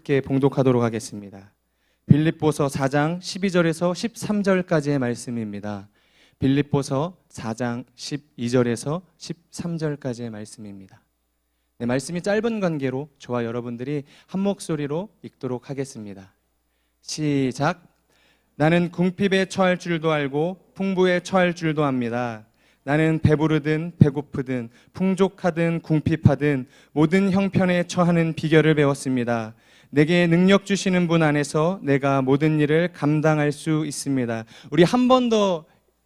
함께 봉독하도록 하겠습니다. 빌립보서 4장 12절에서 13절까지의 말씀입니다. 빌립보서 4장 12절에서 13절까지의 말씀입니다. 네, 말씀이 짧은 관계로 저와 여러분들이 한 목소리로 읽도록 하겠습니다. 시작. 나는 궁핍에 처할 줄도 알고 풍부에 처할 줄도 압니다. 나는 배부르든 배고프든 풍족하든 궁핍하든 모든 형편에 처하는 비결을 배웠습니다. 내게 능력 주시는 분 안에서 내가 모든 일을 감당할 수 있습니다. 우리 한 번 더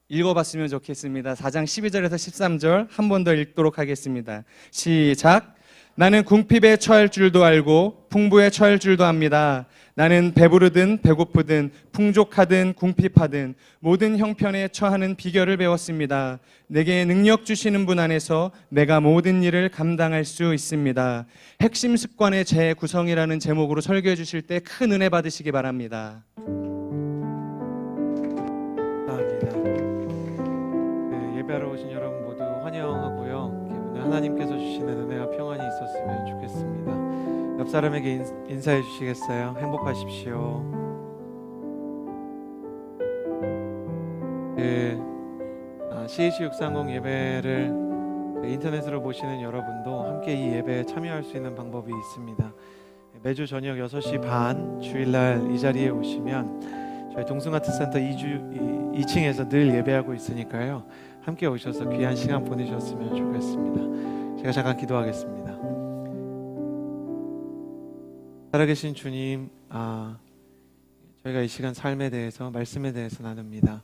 읽어봤으면 좋겠습니다. 4장 12절에서 13절 한 번 더 읽도록 하겠습니다. 시작. 나는 궁핍에 처할 줄도 알고 풍부에 처할 줄도 압니다. 나는 배부르든 배고프든 풍족하든 궁핍하든 모든 형편에 처하는 비결을 배웠습니다. 내게 능력 주시는 분 안에서 내가 모든 일을 감당할 수 있습니다. 핵심 습관의 재구성이라는 제목으로 설교해 주실 때 큰 은혜 받으시기 바랍니다. 예배하러 오신 여러분 모두 환영하고요. 오늘 하나님께서 주시는 은혜와 평안이 있었으면 좋겠습니다. 옆 사람에게 인사해 주시겠어요? 행복하십시오. CH630 예배를 인터넷으로 보시는 여러분도 함께 이 예배에 참여할 수 있는 방법이 있습니다. 매주 저녁 6시 반 주일날 이 자리에 오시면 저희 동승아트센터 2층에서 늘 예배하고 있으니까요. 함께 오셔서 귀한 시간 보내셨으면 좋겠습니다. 제가 잠깐 기도하겠습니다. 살아계신 주님, 저희가 이 시간 삶에 대해서, 말씀에 대해서 나눕니다.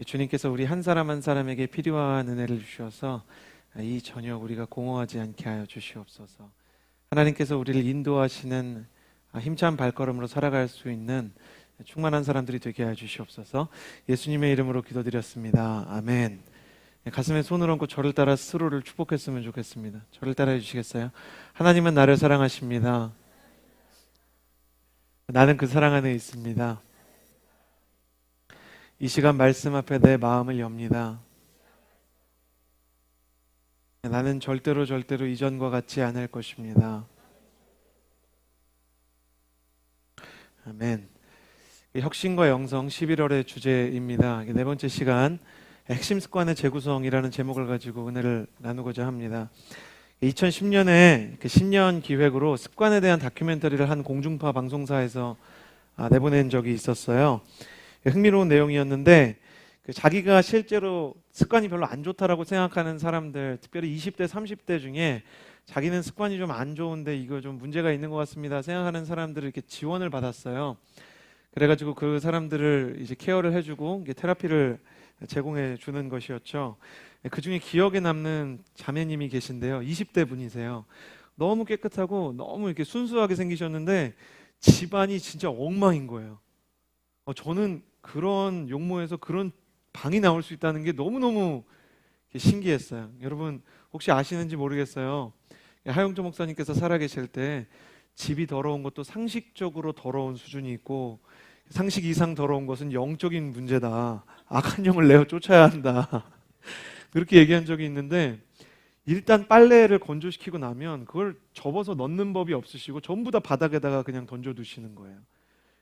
주님께서 우리 한 사람 한 사람에게 필요한 은혜를 주셔서 이 저녁 우리가 공허하지 않게 하여 주시옵소서. 하나님께서 우리를 인도하시는 힘찬 발걸음으로 살아갈 수 있는 충만한 사람들이 되게 하여 주시옵소서. 예수님의 이름으로 기도드렸습니다. 아멘. 가슴에 손을 얹고 저를 따라 스스로를 축복했으면 좋겠습니다. 저를 따라해 주시겠어요? 하나님은 나를 사랑하십니다. 나는 그 사랑 안에 있습니다. 이 시간 말씀 앞에 내 마음을 엽니다. 나는 절대로 이전과 같지 않을 것입니다. 아멘. 혁신과 영성 11월의 주제입니다. 네 번째 시간 핵심 습관의 재구성이라는 제목을 가지고 은혜를 나누고자 합니다. 2010년에 신년 기획으로 습관에 대한 다큐멘터리를 한 공중파 방송사에서 내보낸 적이 있었어요. 흥미로운 내용이었는데 자기가 실제로 습관이 별로 안 좋다라고 생각하는 사람들, 특별히 20대, 30대 중에 자기는 습관이 좀 안 좋은데 이거 좀 문제가 있는 것 같습니다 생각하는 사람들을 이렇게 지원을 받았어요. 그래가지고 그 사람들을 이제 케어를 해주고 테라피를 제공해 주는 것이었죠. 그 중에 기억에 남는 자매님이 계신데요. 20대 분이세요. 너무 깨끗하고 너무 이렇게 순수하게 생기셨는데 집안이 진짜 엉망인 거예요. 저는 그런 용모에서 그런 방이 나올 수 있다는 게 너무너무 신기했어요. 여러분 혹시 아시는지 모르겠어요. 하용조 목사님께서 살아계실 때 집이 더러운 것도 상식적으로 더러운 수준이 있고 상식 이상 더러운 것은 영적인 문제다. 악한 영을 내어 쫓아야 한다. 그렇게 얘기한 적이 있는데 일단 빨래를 건조시키고 나면 그걸 접어서 넣는 법이 없으시고 전부 다 바닥에다가 그냥 던져두시는 거예요.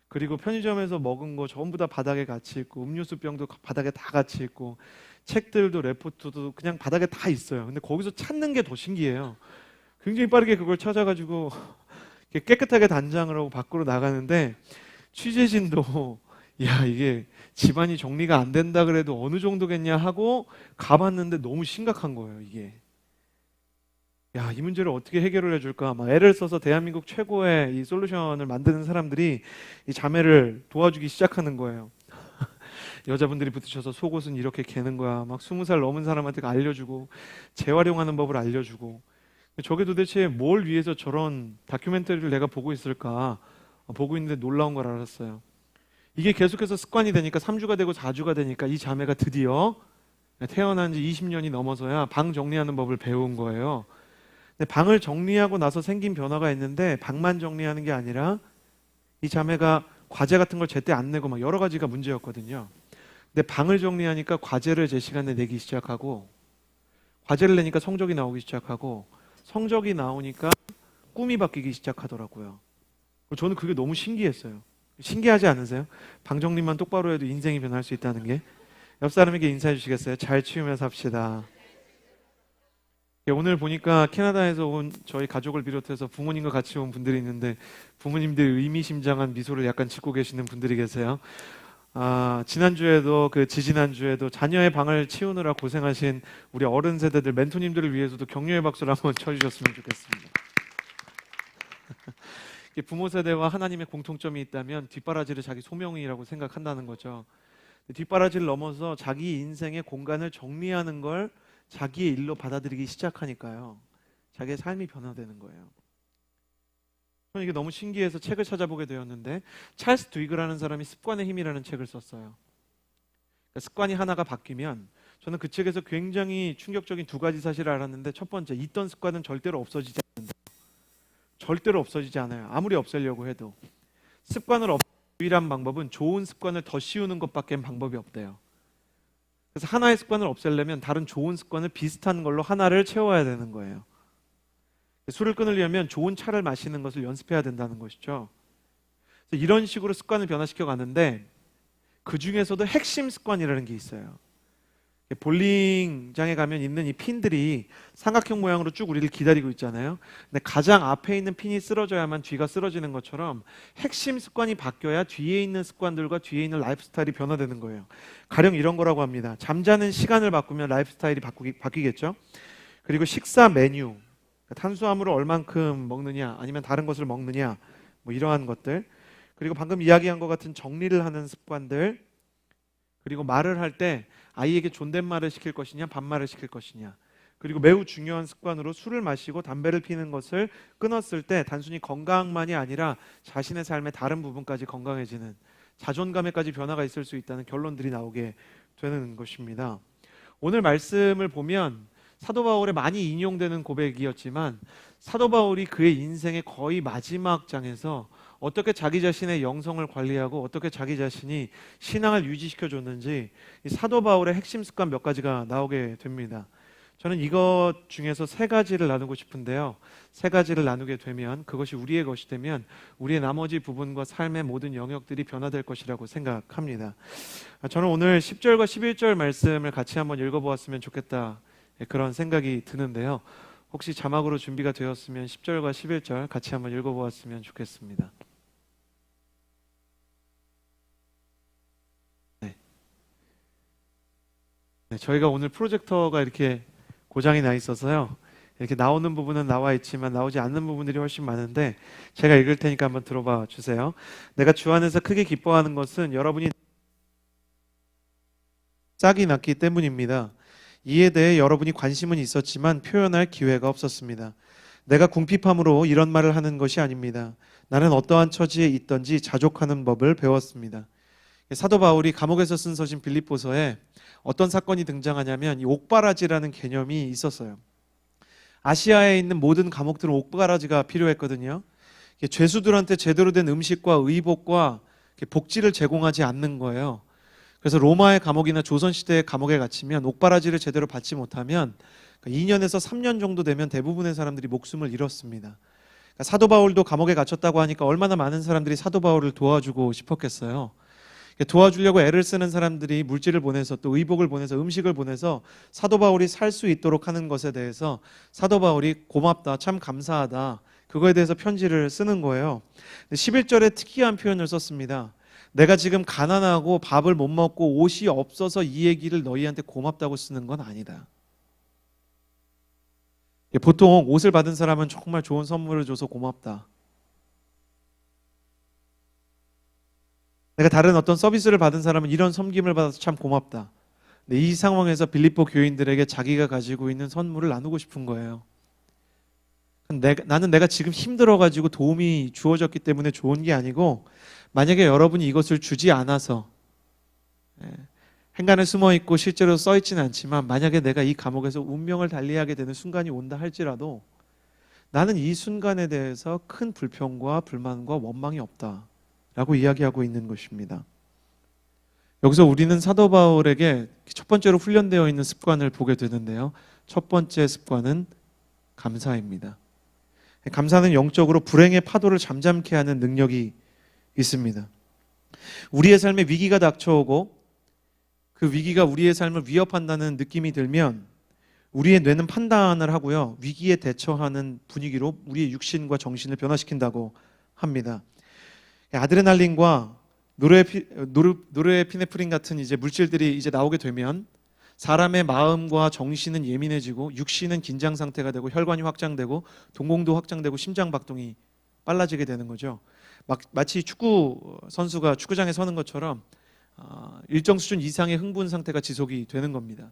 그리고 편의점에서 먹은 거 전부 다 바닥에 같이 있고 음료수 병도 바닥에 다 같이 있고 책들도 레포트도 그냥 바닥에 다 있어요. 근데 거기서 찾는 게 더 신기해요. 굉장히 빠르게 그걸 찾아가지고 깨끗하게 단장을 하고 밖으로 나가는데 취재진도 야 이게 집안이 정리가 안 된다 그래도 어느 정도겠냐 하고 가봤는데 너무 심각한 거예요. 이게 야, 이 문제를 어떻게 해결을 해줄까 막 애를 써서 대한민국 최고의 이 솔루션을 만드는 사람들이 이 자매를 도와주기 시작하는 거예요. 여자분들이 붙으셔서 속옷은 이렇게 개는 거야 막 20살 넘은 사람한테 알려주고 재활용하는 법을 알려주고 저게 도대체 뭘 위해서 저런 다큐멘터리를 내가 보고 있을까 보고 있는데 놀라운 걸 알았어요. 이게 계속해서 습관이 되니까 3주가 되고 4주가 되니까 이 자매가 드디어 태어난 지 20년이 넘어서야 방 정리하는 법을 배운 거예요. 근데 방을 정리하고 나서 생긴 변화가 있는데 방만 정리하는 게 아니라 이 자매가 과제 같은 걸 제때 안 내고 막 여러 가지가 문제였거든요. 근데 방을 정리하니까 과제를 제 시간에 내기 시작하고 과제를 내니까 성적이 나오기 시작하고 성적이 나오니까 꿈이 바뀌기 시작하더라고요. 저는 그게 너무 신기했어요. 신기하지 않으세요? 방정리만 똑바로 해도 인생이 변할 수 있다는 게. 옆 사람에게 인사해 주시겠어요? 잘 치우며 삽시다. 오늘 보니까 캐나다에서 온 저희 가족을 비롯해서 부모님과 같이 온 분들이 있는데 부모님들이 의미심장한 미소를 약간 짓고 계시는 분들이 계세요. 지난주에도 지지난주에도 자녀의 방을 치우느라 고생하신 우리 어른 세대들 멘토님들을 위해서도 격려의 박수를 한번 쳐주셨으면 좋겠습니다. 부모 세대와 하나님의 공통점이 있다면 뒷바라지를 자기 소명이라고 생각한다는 거죠. 뒷바라지를 넘어서 자기 인생의 공간을 정리하는 걸 자기의 일로 받아들이기 시작하니까요, 자기의 삶이 변화되는 거예요. 저는 이게 너무 신기해서 책을 찾아보게 되었는데 찰스 듀이그라는 사람이 습관의 힘이라는 책을 썼어요. 그러니까 습관이 하나가 바뀌면, 저는 그 책에서 굉장히 충격적인 두 가지 사실을 알았는데, 첫 번째, 있던 습관은 절대로 없어지지 않는다. 절대로 없어지지 않아요. 아무리 없애려고 해도. 습관을 유일한 방법은 좋은 습관을 더 씌우는 것밖에 방법이 없대요. 그래서 하나의 습관을 없애려면 다른 좋은 습관을 비슷한 걸로 하나를 채워야 되는 거예요. 술을 끊으려면 좋은 차를 마시는 것을 연습해야 된다는 것이죠. 그래서 이런 식으로 습관을 변화시켜 가는데, 그 중에서도 핵심 습관이라는 게 있어요. 볼링장에 가면 있는 이 핀들이 삼각형 모양으로 쭉 우리를 기다리고 있잖아요. 근데 가장 앞에 있는 핀이 쓰러져야만 뒤가 쓰러지는 것처럼 핵심 습관이 바뀌어야 뒤에 있는 습관들과 뒤에 있는 라이프 스타일이 변화되는 거예요. 가령 이런 거라고 합니다. 잠자는 시간을 바꾸면 라이프 스타일이 바뀌겠죠. 그리고 식사 메뉴, 탄수화물을 얼만큼 먹느냐, 아니면 다른 것을 먹느냐, 뭐 이러한 것들. 그리고 방금 이야기한 것 같은 정리를 하는 습관들. 그리고 말을 할 때 아이에게 존댓말을 시킬 것이냐, 반말을 시킬 것이냐. 그리고 매우 중요한 습관으로 술을 마시고 담배를 피는 것을 끊었을 때 단순히 건강만이 아니라 자신의 삶의 다른 부분까지 건강해지는, 자존감에까지 변화가 있을 수 있다는 결론들이 나오게 되는 것입니다. 오늘 말씀을 보면 사도 바울의 많이 인용되는 고백이었지만, 사도 바울이 그의 인생의 거의 마지막 장에서 어떻게 자기 자신의 영성을 관리하고 어떻게 자기 자신이 신앙을 유지시켜 줬는지, 이 사도 바울의 핵심 습관 몇 가지가 나오게 됩니다. 저는 이것 중에서 세 가지를 나누고 싶은데요, 세 가지를 나누게 되면, 그것이 우리의 것이 되면 우리의 나머지 부분과 삶의 모든 영역들이 변화될 것이라고 생각합니다. 저는 오늘 10절과 11절 말씀을 같이 한번 읽어보았으면 좋겠다, 그런 생각이 드는데요, 혹시 자막으로 준비가 되었으면 10절과 11절 같이 한번 읽어보았으면 좋겠습니다. 네, 저희가 오늘 프로젝터가 이렇게 고장이 나 있어서요, 이렇게 나오는 부분은 나와 있지만 나오지 않는 부분들이 훨씬 많은데, 제가 읽을 테니까 한번 들어봐 주세요. 내가 주 안에서 크게 기뻐하는 것은 여러분이 짝이 났기 때문입니다. 이에 대해 여러분이 관심은 있었지만 표현할 기회가 없었습니다. 내가 궁핍함으로 이런 말을 하는 것이 아닙니다. 나는 어떠한 처지에 있든지 자족하는 법을 배웠습니다. 사도 바울이 감옥에서 쓴 서신 빌립보서에 어떤 사건이 등장하냐면, 이 옥바라지라는 개념이 있었어요. 아시아에 있는 모든 감옥들은 옥바라지가 필요했거든요. 죄수들한테 제대로 된 음식과 의복과 복지를 제공하지 않는 거예요. 그래서 로마의 감옥이나 조선시대의 감옥에 갇히면 옥바라지를 제대로 받지 못하면 2년에서 3년 정도 되면 대부분의 사람들이 목숨을 잃었습니다. 사도 바울도 감옥에 갇혔다고 하니까 얼마나 많은 사람들이 사도 바울을 도와주고 싶었겠어요. 도와주려고 애를 쓰는 사람들이 물질을 보내서, 또 의복을 보내서, 음식을 보내서 사도 바울이 살 수 있도록 하는 것에 대해서 사도 바울이 고맙다, 참 감사하다, 그거에 대해서 편지를 쓰는 거예요. 11절에 특이한 표현을 썼습니다. 내가 지금 가난하고 밥을 못 먹고 옷이 없어서 이 얘기를 너희한테 고맙다고 쓰는 건 아니다. 보통 옷을 받은 사람은 정말 좋은 선물을 줘서 고맙다. 내가 다른 어떤 서비스를 받은 사람은 이런 섬김을 받아서 참 고맙다. 근데 이 상황에서 빌립보 교인들에게 자기가 가지고 있는 선물을 나누고 싶은 거예요. 나는 내가 지금 힘들어가지고 도움이 주어졌기 때문에 좋은 게 아니고, 만약에 여러분이 이것을 주지 않아서, 행간에 숨어있고 실제로 써있지는 않지만, 만약에 내가 이 감옥에서 운명을 달리하게 되는 순간이 온다 할지라도 나는 이 순간에 대해서 큰 불평과 불만과 원망이 없다 라고 이야기하고 있는 것입니다. 여기서 우리는 사도 바울에게 첫 번째로 훈련되어 있는 습관을 보게 되는데요, 첫 번째 습관은 감사입니다. 감사는 영적으로 불행의 파도를 잠잠케 하는 능력이 있습니다. 우리의 삶에 위기가 닥쳐오고 그 위기가 우리의 삶을 위협한다는 느낌이 들면 우리의 뇌는 판단을 하고요, 위기에 대처하는 분위기로 우리의 육신과 정신을 변화시킨다고 합니다. 아드레날린과 노르에피네프린 같은 이제 물질들이 이제 나오게 되면 사람의 마음과 정신은 예민해지고 육신은 긴장 상태가 되고 혈관이 확장되고 동공도 확장되고 심장 박동이 빨라지게 되는 거죠. 마치 축구 선수가 축구장에 서는 것처럼 일정 수준 이상의 흥분 상태가 지속이 되는 겁니다.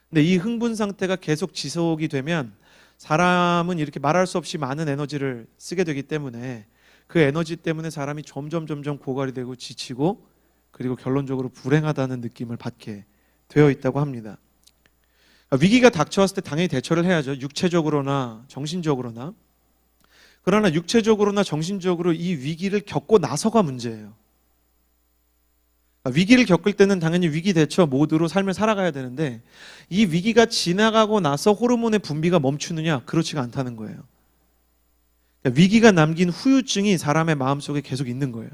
근데 이 흥분 상태가 계속 지속이 되면 사람은 이렇게 말할 수 없이 많은 에너지를 쓰게 되기 때문에 그 에너지 때문에 사람이 점점 고갈이 되고 지치고 그리고 결론적으로 불행하다는 느낌을 받게 되어 있다고 합니다. 위기가 닥쳐왔을 때 당연히 대처를 해야죠. 육체적으로나 정신적으로나. 그러나 육체적으로나 정신적으로 이 위기를 겪고 나서가 문제예요. 위기를 겪을 때는 당연히 위기 대처 모드로 삶을 살아가야 되는데 이 위기가 지나가고 나서 호르몬의 분비가 멈추느냐? 그렇지가 않다는 거예요. 위기가 남긴 후유증이 사람의 마음속에 계속 있는 거예요.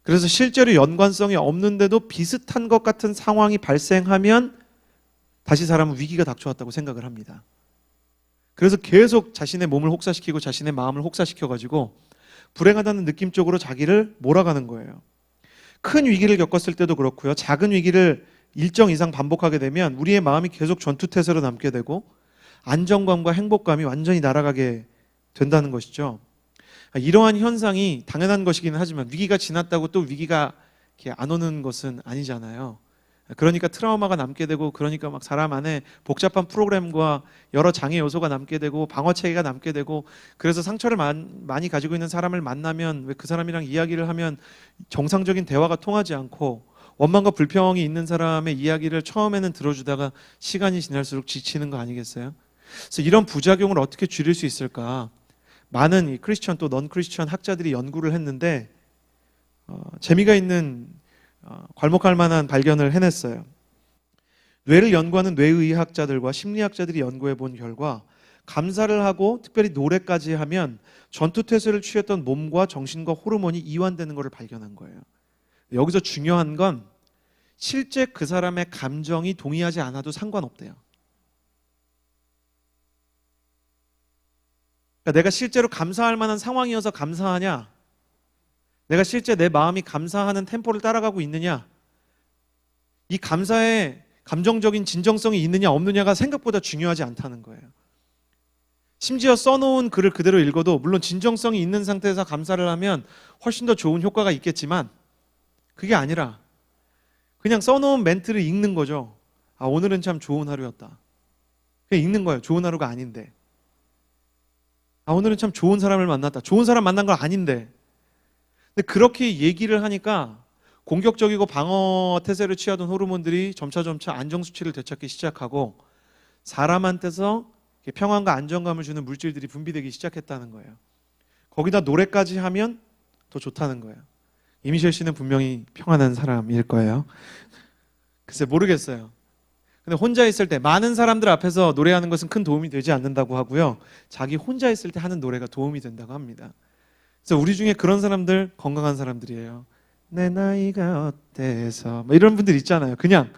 그래서 실제로 연관성이 없는데도 비슷한 것 같은 상황이 발생하면 다시 사람은 위기가 닥쳐왔다고 생각을 합니다. 그래서 계속 자신의 몸을 혹사시키고 자신의 마음을 혹사시켜가지고 불행하다는 느낌 쪽으로 자기를 몰아가는 거예요. 큰 위기를 겪었을 때도 그렇고요. 작은 위기를 일정 이상 반복하게 되면 우리의 마음이 계속 전투태세로 남게 되고 안정감과 행복감이 완전히 날아가게 된다는 것이죠. 이러한 현상이 당연한 것이기는 하지만 위기가 지났다고 또 위기가 이렇게 안 오는 것은 아니잖아요. 그러니까 트라우마가 남게 되고 그러니까 막 사람 안에 복잡한 프로그램과 여러 장애 요소가 남게 되고 방어 체계가 남게 되고 그래서 상처를 많이 가지고 있는 사람을 만나면 왜 그 사람이랑 이야기를 하면 정상적인 대화가 통하지 않고 원망과 불평이 있는 사람의 이야기를 처음에는 들어주다가 시간이 지날수록 지치는 거 아니겠어요? 그래서 이런 부작용을 어떻게 줄일 수 있을까? 많은 이 크리스천 또 넌 크리스천 학자들이 연구를 했는데 재미가 있는 괄목할 만한 발견을 해냈어요. 뇌를 연구하는 뇌의학자들과 심리학자들이 연구해 본 결과 감사를 하고 특별히 노래까지 하면 전투태세를 취했던 몸과 정신과 호르몬이 이완되는 것을 발견한 거예요. 여기서 중요한 건 실제 그 사람의 감정이 동의하지 않아도 상관없대요. 그러니까 내가 실제로 감사할 만한 상황이어서 감사하냐? 내가 실제 내 마음이 감사하는 템포를 따라가고 있느냐? 이 감사에 감정적인 진정성이 있느냐 없느냐가 생각보다 중요하지 않다는 거예요. 심지어 써놓은 글을 그대로 읽어도 물론 진정성이 있는 상태에서 감사를 하면 훨씬 더 좋은 효과가 있겠지만 그게 아니라 그냥 써놓은 멘트를 읽는 거죠. 아, 오늘은 참 좋은 하루였다. 그냥 읽는 거예요. 좋은 하루가 아닌데. 아, 오늘은 참 좋은 사람을 만났다. 좋은 사람 만난 건 아닌데. 근데 그렇게 얘기를 하니까 공격적이고 방어 태세를 취하던 호르몬들이 점차 안정 수치를 되찾기 시작하고 사람한테서 평안과 안정감을 주는 물질들이 분비되기 시작했다는 거예요. 거기다 노래까지 하면 더 좋다는 거예요. 이미셸 씨는 분명히 평안한 사람일 거예요. 글쎄 모르겠어요. 근데 혼자 있을 때 많은 사람들 앞에서 노래하는 것은 큰 도움이 되지 않는다고 하고요. 자기 혼자 있을 때 하는 노래가 도움이 된다고 합니다. 그래서 우리 중에 그런 사람들 건강한 사람들이에요. 내 나이가 어때서 뭐 이런 분들 있잖아요. 그냥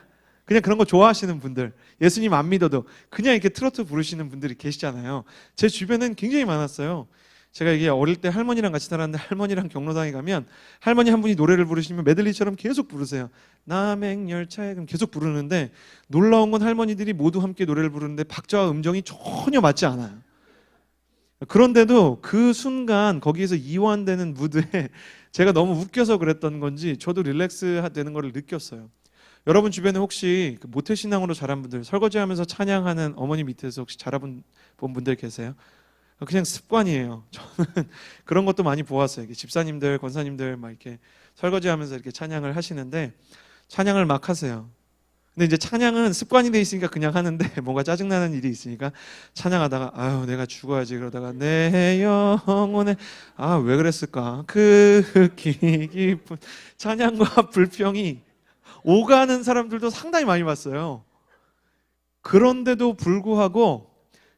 그런 거 좋아하시는 분들, 예수님 안 믿어도 그냥 이렇게 트로트 부르시는 분들이 계시잖아요. 제 주변엔 굉장히 많았어요. 제가 이게 어릴 때 할머니랑 같이 살았는데 할머니랑 경로당에 가면 할머니 한 분이 노래를 부르시면 메들리처럼 계속 부르세요. 남행열차에 그럼 계속 부르는데 놀라운 건 할머니들이 모두 함께 노래를 부르는데 박자와 음정이 전혀 맞지 않아요. 그런데도 그 순간 거기에서 이완되는 무드에 제가 너무 웃겨서 그랬던 건지 저도 릴렉스 되는 걸 느꼈어요. 여러분 주변에 혹시 모태신앙으로 자란 분들, 설거지하면서 찬양하는 어머니 밑에서 혹시 자라본 분들 계세요? 그냥 습관이에요. 저는 그런 것도 많이 보았어요. 집사님들, 권사님들 막 이렇게 설거지하면서 이렇게 찬양을 하시는데 찬양을 막 하세요. 근데 이제 찬양은 습관이 돼 있으니까 그냥 하는데 뭔가 짜증나는 일이 있으니까 찬양하다가 아유 내가 죽어야지 그러다가 내 영혼에 아 왜 그랬을까 그 깊은 찬양과 불평이 오가는 사람들도 상당히 많이 봤어요. 그런데도 불구하고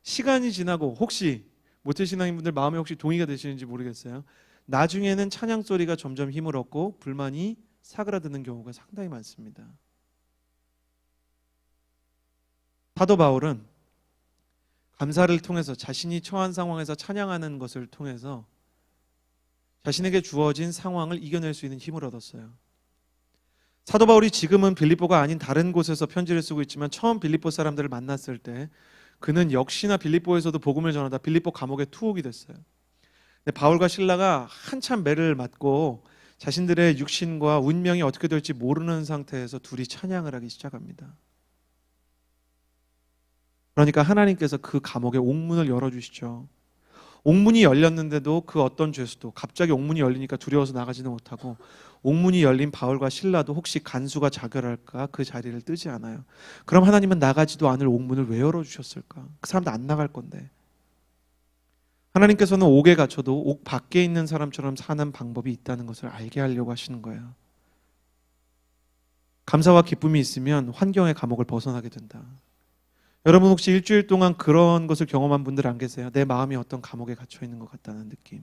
시간이 지나고 혹시 모태신앙인분들 마음에 혹시 동의가 되시는지 모르겠어요. 나중에는 찬양 소리가 점점 힘을 얻고 불만이 사그라드는 경우가 상당히 많습니다. 사도 바울은 감사를 통해서 자신이 처한 상황에서 찬양하는 것을 통해서 자신에게 주어진 상황을 이겨낼 수 있는 힘을 얻었어요. 사도 바울이 지금은 빌립보가 아닌 다른 곳에서 편지를 쓰고 있지만 처음 빌립보 사람들을 만났을 때 그는 역시나 빌립보에서도 복음을 전하다 빌립보 감옥에 투옥이 됐어요. 근데 바울과 실라가 한참 매를 맞고 자신들의 육신과 운명이 어떻게 될지 모르는 상태에서 둘이 찬양을 하기 시작합니다. 그러니까 하나님께서 그 감옥의 옥문을 열어주시죠. 옥문이 열렸는데도 그 어떤 죄수도 갑자기 옥문이 열리니까 두려워서 나가지는 못하고 옥문이 열린 바울과 실라도 혹시 간수가 자결할까 그 자리를 뜨지 않아요. 그럼 하나님은 나가지도 않을 옥문을 왜 열어주셨을까? 그 사람도 안 나갈 건데. 하나님께서는 옥에 갇혀도 옥 밖에 있는 사람처럼 사는 방법이 있다는 것을 알게 하려고 하시는 거예요. 감사와 기쁨이 있으면 환경의 감옥을 벗어나게 된다. 여러분 혹시 일주일 동안 그런 것을 경험한 분들 안 계세요? 내 마음이 어떤 감옥에 갇혀 있는 것 같다는 느낌.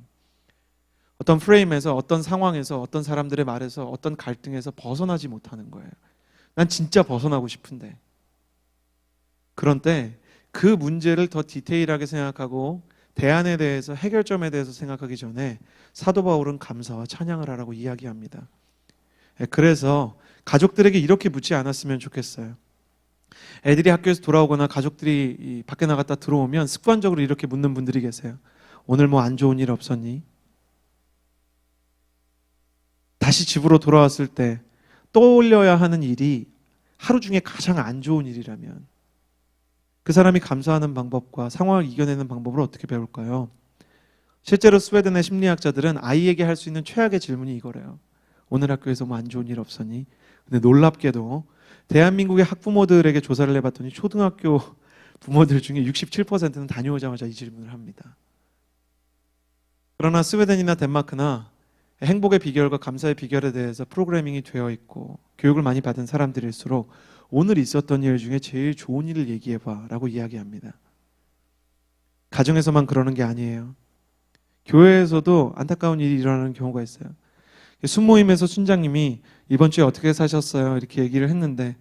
어떤 프레임에서, 어떤 상황에서, 어떤 사람들의 말에서, 어떤 갈등에서 벗어나지 못하는 거예요. 난 진짜 벗어나고 싶은데. 그런 때 그 문제를 더 디테일하게 생각하고 대안에 대해서, 해결점에 대해서 생각하기 전에 사도 바울은 감사와 찬양을 하라고 이야기합니다. 그래서 가족들에게 이렇게 묻지 않았으면 좋겠어요. 애들이 학교에서 돌아오거나 가족들이 밖에 나갔다 들어오면 습관적으로 이렇게 묻는 분들이 계세요. 오늘 뭐 안 좋은 일 없었니? 다시 집으로 돌아왔을 때 떠올려야 하는 일이 하루 중에 가장 안 좋은 일이라면 그 사람이 감사하는 방법과 상황을 이겨내는 방법을 어떻게 배울까요? 실제로 스웨덴의 심리학자들은 아이에게 할 수 있는 최악의 질문이 이거래요. 오늘 학교에서 뭐 안 좋은 일 없었니? 근데 놀랍게도 대한민국의 학부모들에게 조사를 해봤더니 초등학교 부모들 중에 67%는 다녀오자마자 이 질문을 합니다. 그러나 스웨덴이나 덴마크나 행복의 비결과 감사의 비결에 대해서 프로그래밍이 되어 있고 교육을 많이 받은 사람들일수록 오늘 있었던 일 중에 제일 좋은 일을 얘기해봐 라고 이야기합니다. 가정에서만 그러는 게 아니에요. 교회에서도 안타까운 일이 일어나는 경우가 있어요. 순모임에서 순장님이 이번 주에 어떻게 사셨어요? 이렇게 얘기를 했는데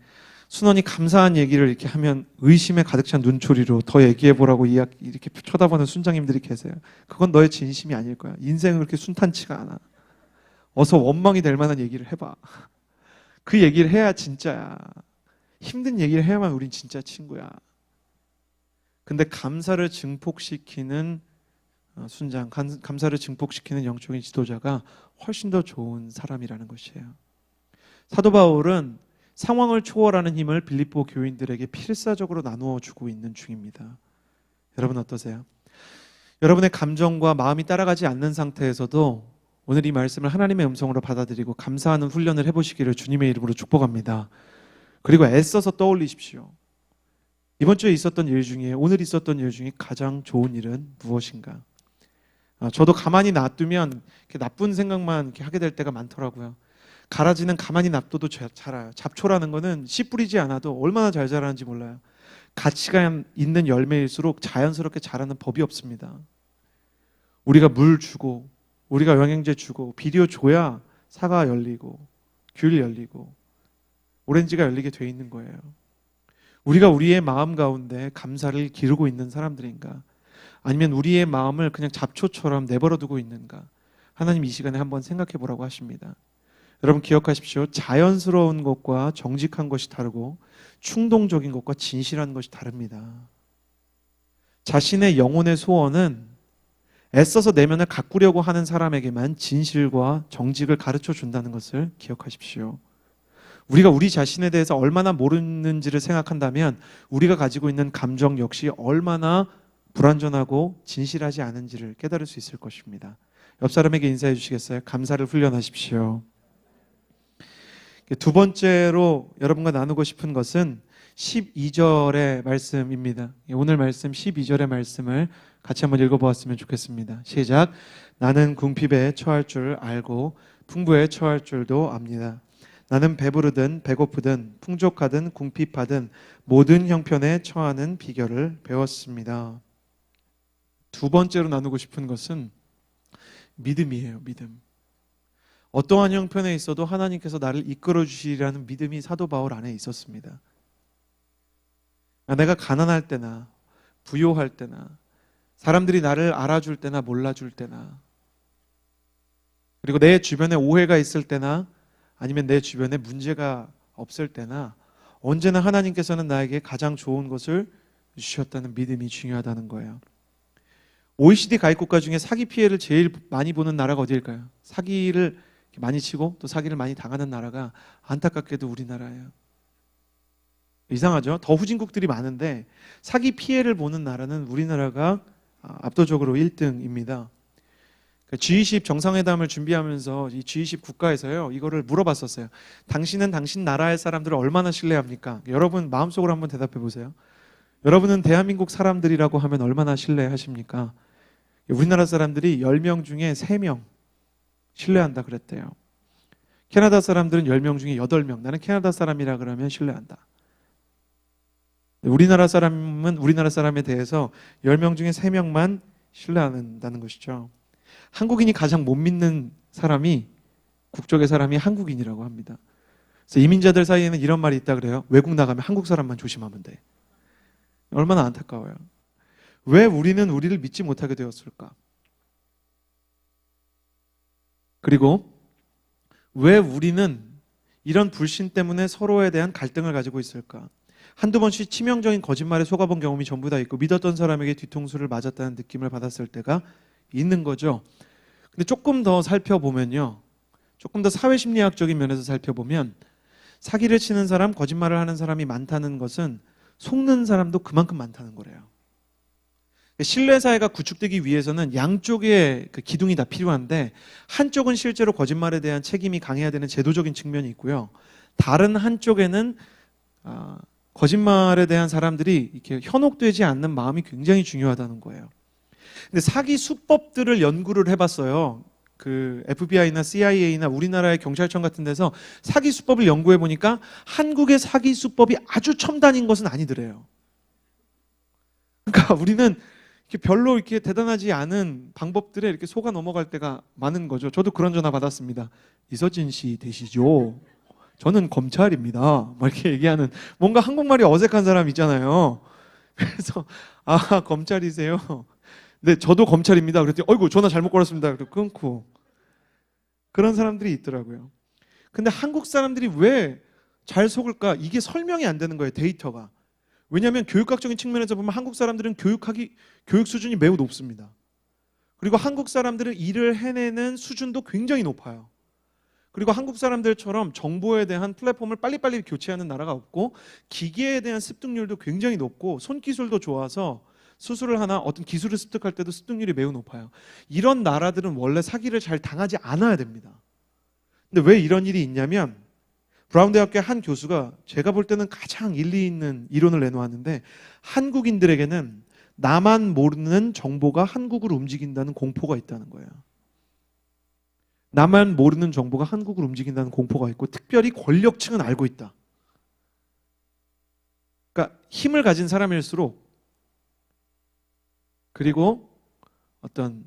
순원이 감사한 얘기를 이렇게 하면 의심에 가득 찬 눈초리로 더 얘기해보라고 이렇게 쳐다보는 순장님들이 계세요. 그건 너의 진심이 아닐 거야. 인생은 그렇게 순탄치가 않아. 어서 원망이 될 만한 얘기를 해봐. 그 얘기를 해야 진짜야. 힘든 얘기를 해야만 우린 진짜 친구야. 근데 감사를 증폭시키는 순장, 감사를 증폭시키는 영적인 지도자가 훨씬 더 좋은 사람이라는 것이에요. 사도 바울은 상황을 초월하는 힘을 빌립보 교인들에게 필사적으로 나누어 주고 있는 중입니다. 여러분 어떠세요? 여러분의 감정과 마음이 따라가지 않는 상태에서도 오늘 이 말씀을 하나님의 음성으로 받아들이고 감사하는 훈련을 해보시기를 주님의 이름으로 축복합니다. 그리고 애써서 떠올리십시오. 이번 주에 있었던 일 중에, 오늘 있었던 일 중에 가장 좋은 일은 무엇인가? 저도 가만히 놔두면 이렇게 나쁜 생각만 이렇게 하게 될 때가 많더라고요. 가라지는 가만히 놔둬도 자라요. 잡초라는 거는 씨 뿌리지 않아도 얼마나 잘 자라는지 몰라요. 가치가 있는 열매일수록 자연스럽게 자라는 법이 없습니다. 우리가 물 주고, 우리가 영양제 주고, 비료 줘야 사과 열리고, 귤 열리고, 오렌지가 열리게 돼 있는 거예요. 우리가 우리의 마음 가운데 감사를 기르고 있는 사람들인가? 아니면 우리의 마음을 그냥 잡초처럼 내버려 두고 있는가? 하나님 이 시간에 한번 생각해 보라고 하십니다. 여러분 기억하십시오. 자연스러운 것과 정직한 것이 다르고 충동적인 것과 진실한 것이 다릅니다. 자신의 영혼의 소원은 애써서 내면을 가꾸려고 하는 사람에게만 진실과 정직을 가르쳐 준다는 것을 기억하십시오. 우리가 우리 자신에 대해서 얼마나 모르는지를 생각한다면 우리가 가지고 있는 감정 역시 얼마나 불완전하고 진실하지 않은지를 깨달을 수 있을 것입니다. 옆 사람에게 인사해 주시겠어요? 감사를 훈련하십시오. 두 번째로 여러분과 나누고 싶은 것은 12절의 말씀입니다. 오늘 말씀 12절의 말씀을 같이 한번 읽어보았으면 좋겠습니다. 시작. 나는 궁핍에 처할 줄 알고 풍부에 처할 줄도 압니다. 나는 배부르든 배고프든 풍족하든 궁핍하든 모든 형편에 처하는 비결을 배웠습니다. 두 번째로 나누고 싶은 것은 믿음이에요. 믿음. 어떠한 형편에 있어도 하나님께서 나를 이끌어 주시리라는 믿음이 사도 바울 안에 있었습니다. 내가 가난할 때나 부요할 때나 사람들이 나를 알아줄 때나 몰라줄 때나 그리고 내 주변에 오해가 있을 때나 아니면 내 주변에 문제가 없을 때나 언제나 하나님께서는 나에게 가장 좋은 것을 주셨다는 믿음이 중요하다는 거예요. OECD 가입국가 중에 사기 피해를 제일 많이 보는 나라가 어디일까요? 사기를 많이 치고 또 사기를 많이 당하는 나라가 안타깝게도 우리나라예요. 이상하죠? 더 후진국들이 많은데 사기 피해를 보는 나라는 우리나라가 압도적으로 1등입니다. G20 정상회담을 준비하면서 이 G20 국가에서요 이거를 물어봤었어요. 당신은 당신 나라의 사람들을 얼마나 신뢰합니까? 여러분 마음속으로 한번 대답해 보세요. 여러분은 대한민국 사람들이라고 하면 얼마나 신뢰하십니까? 우리나라 사람들이 10명 중에 3명 신뢰한다 그랬대요. 캐나다 사람들은 10명 중에 8명 나는 캐나다 사람이라 그러면 신뢰한다. 우리나라 사람은 우리나라 사람에 대해서 10명 중에 3명만 신뢰한다는 것이죠. 한국인이 가장 못 믿는 사람이 국적의 사람이 한국인이라고 합니다. 그래서 이민자들 사이에는 이런 말이 있다 그래요. 외국 나가면 한국 사람만 조심하면 돼. 얼마나 안타까워요. 왜 우리는 우리를 믿지 못하게 되었을까? 그리고 왜 우리는 이런 불신 때문에 서로에 대한 갈등을 가지고 있을까? 한두 번씩 치명적인 거짓말에 속아본 경험이 전부 다 있고 믿었던 사람에게 뒤통수를 맞았다는 느낌을 받았을 때가 있는 거죠. 근데 조금 더 살펴보면요. 조금 더 사회심리학적인 면에서 살펴보면 사기를 치는 사람, 거짓말을 하는 사람이 많다는 것은 속는 사람도 그만큼 많다는 거래요. 신뢰사회가 구축되기 위해서는 양쪽의 그 기둥이 다 필요한데 한쪽은 실제로 거짓말에 대한 책임이 강해야 되는 제도적인 측면이 있고요. 다른 한쪽에는 거짓말에 대한 사람들이 이렇게 현혹되지 않는 마음이 굉장히 중요하다는 거예요. 근데 사기 수법들을 연구를 해봤어요. 그 FBI나 CIA나 우리나라의 경찰청 같은 데서 사기 수법을 연구해 보니까 한국의 사기 수법이 아주 첨단인 것은 아니더래요. 그러니까 우리는 이렇게 별로 이렇게 대단하지 않은 방법들에 이렇게 속아 넘어갈 때가 많은 거죠. 저도 그런 전화 받았습니다. 이서진 씨 되시죠? 저는 검찰입니다. 막 이렇게 얘기하는 뭔가 한국말이 어색한 사람 있잖아요. 그래서 검찰이세요? 네, 저도 검찰입니다. 그랬더니 어이구 전화 잘못 걸었습니다. 그리고 끊고 그런 사람들이 있더라고요. 근데 한국 사람들이 왜 잘 속을까? 이게 설명이 안 되는 거예요. 데이터가. 왜냐하면 교육학적인 측면에서 보면 한국 사람들은 교육 수준이 매우 높습니다. 그리고 한국 사람들은 일을 해내는 수준도 굉장히 높아요. 그리고 한국 사람들처럼 정보에 대한 플랫폼을 빨리빨리 교체하는 나라가 없고 기계에 대한 습득률도 굉장히 높고 손기술도 좋아서 수술을 하나 어떤 기술을 습득할 때도 습득률이 매우 높아요. 이런 나라들은 원래 사기를 잘 당하지 않아야 됩니다. 근데 왜 이런 일이 있냐면 브라운 대학교의 한 교수가 제가 볼 때는 가장 일리 있는 이론을 내놓았는데 한국인들에게는 나만 모르는 정보가 한국을 움직인다는 공포가 있다는 거예요. 나만 모르는 정보가 한국을 움직인다는 공포가 있고 특별히 권력층은 알고 있다. 그러니까 힘을 가진 사람일수록 그리고 어떤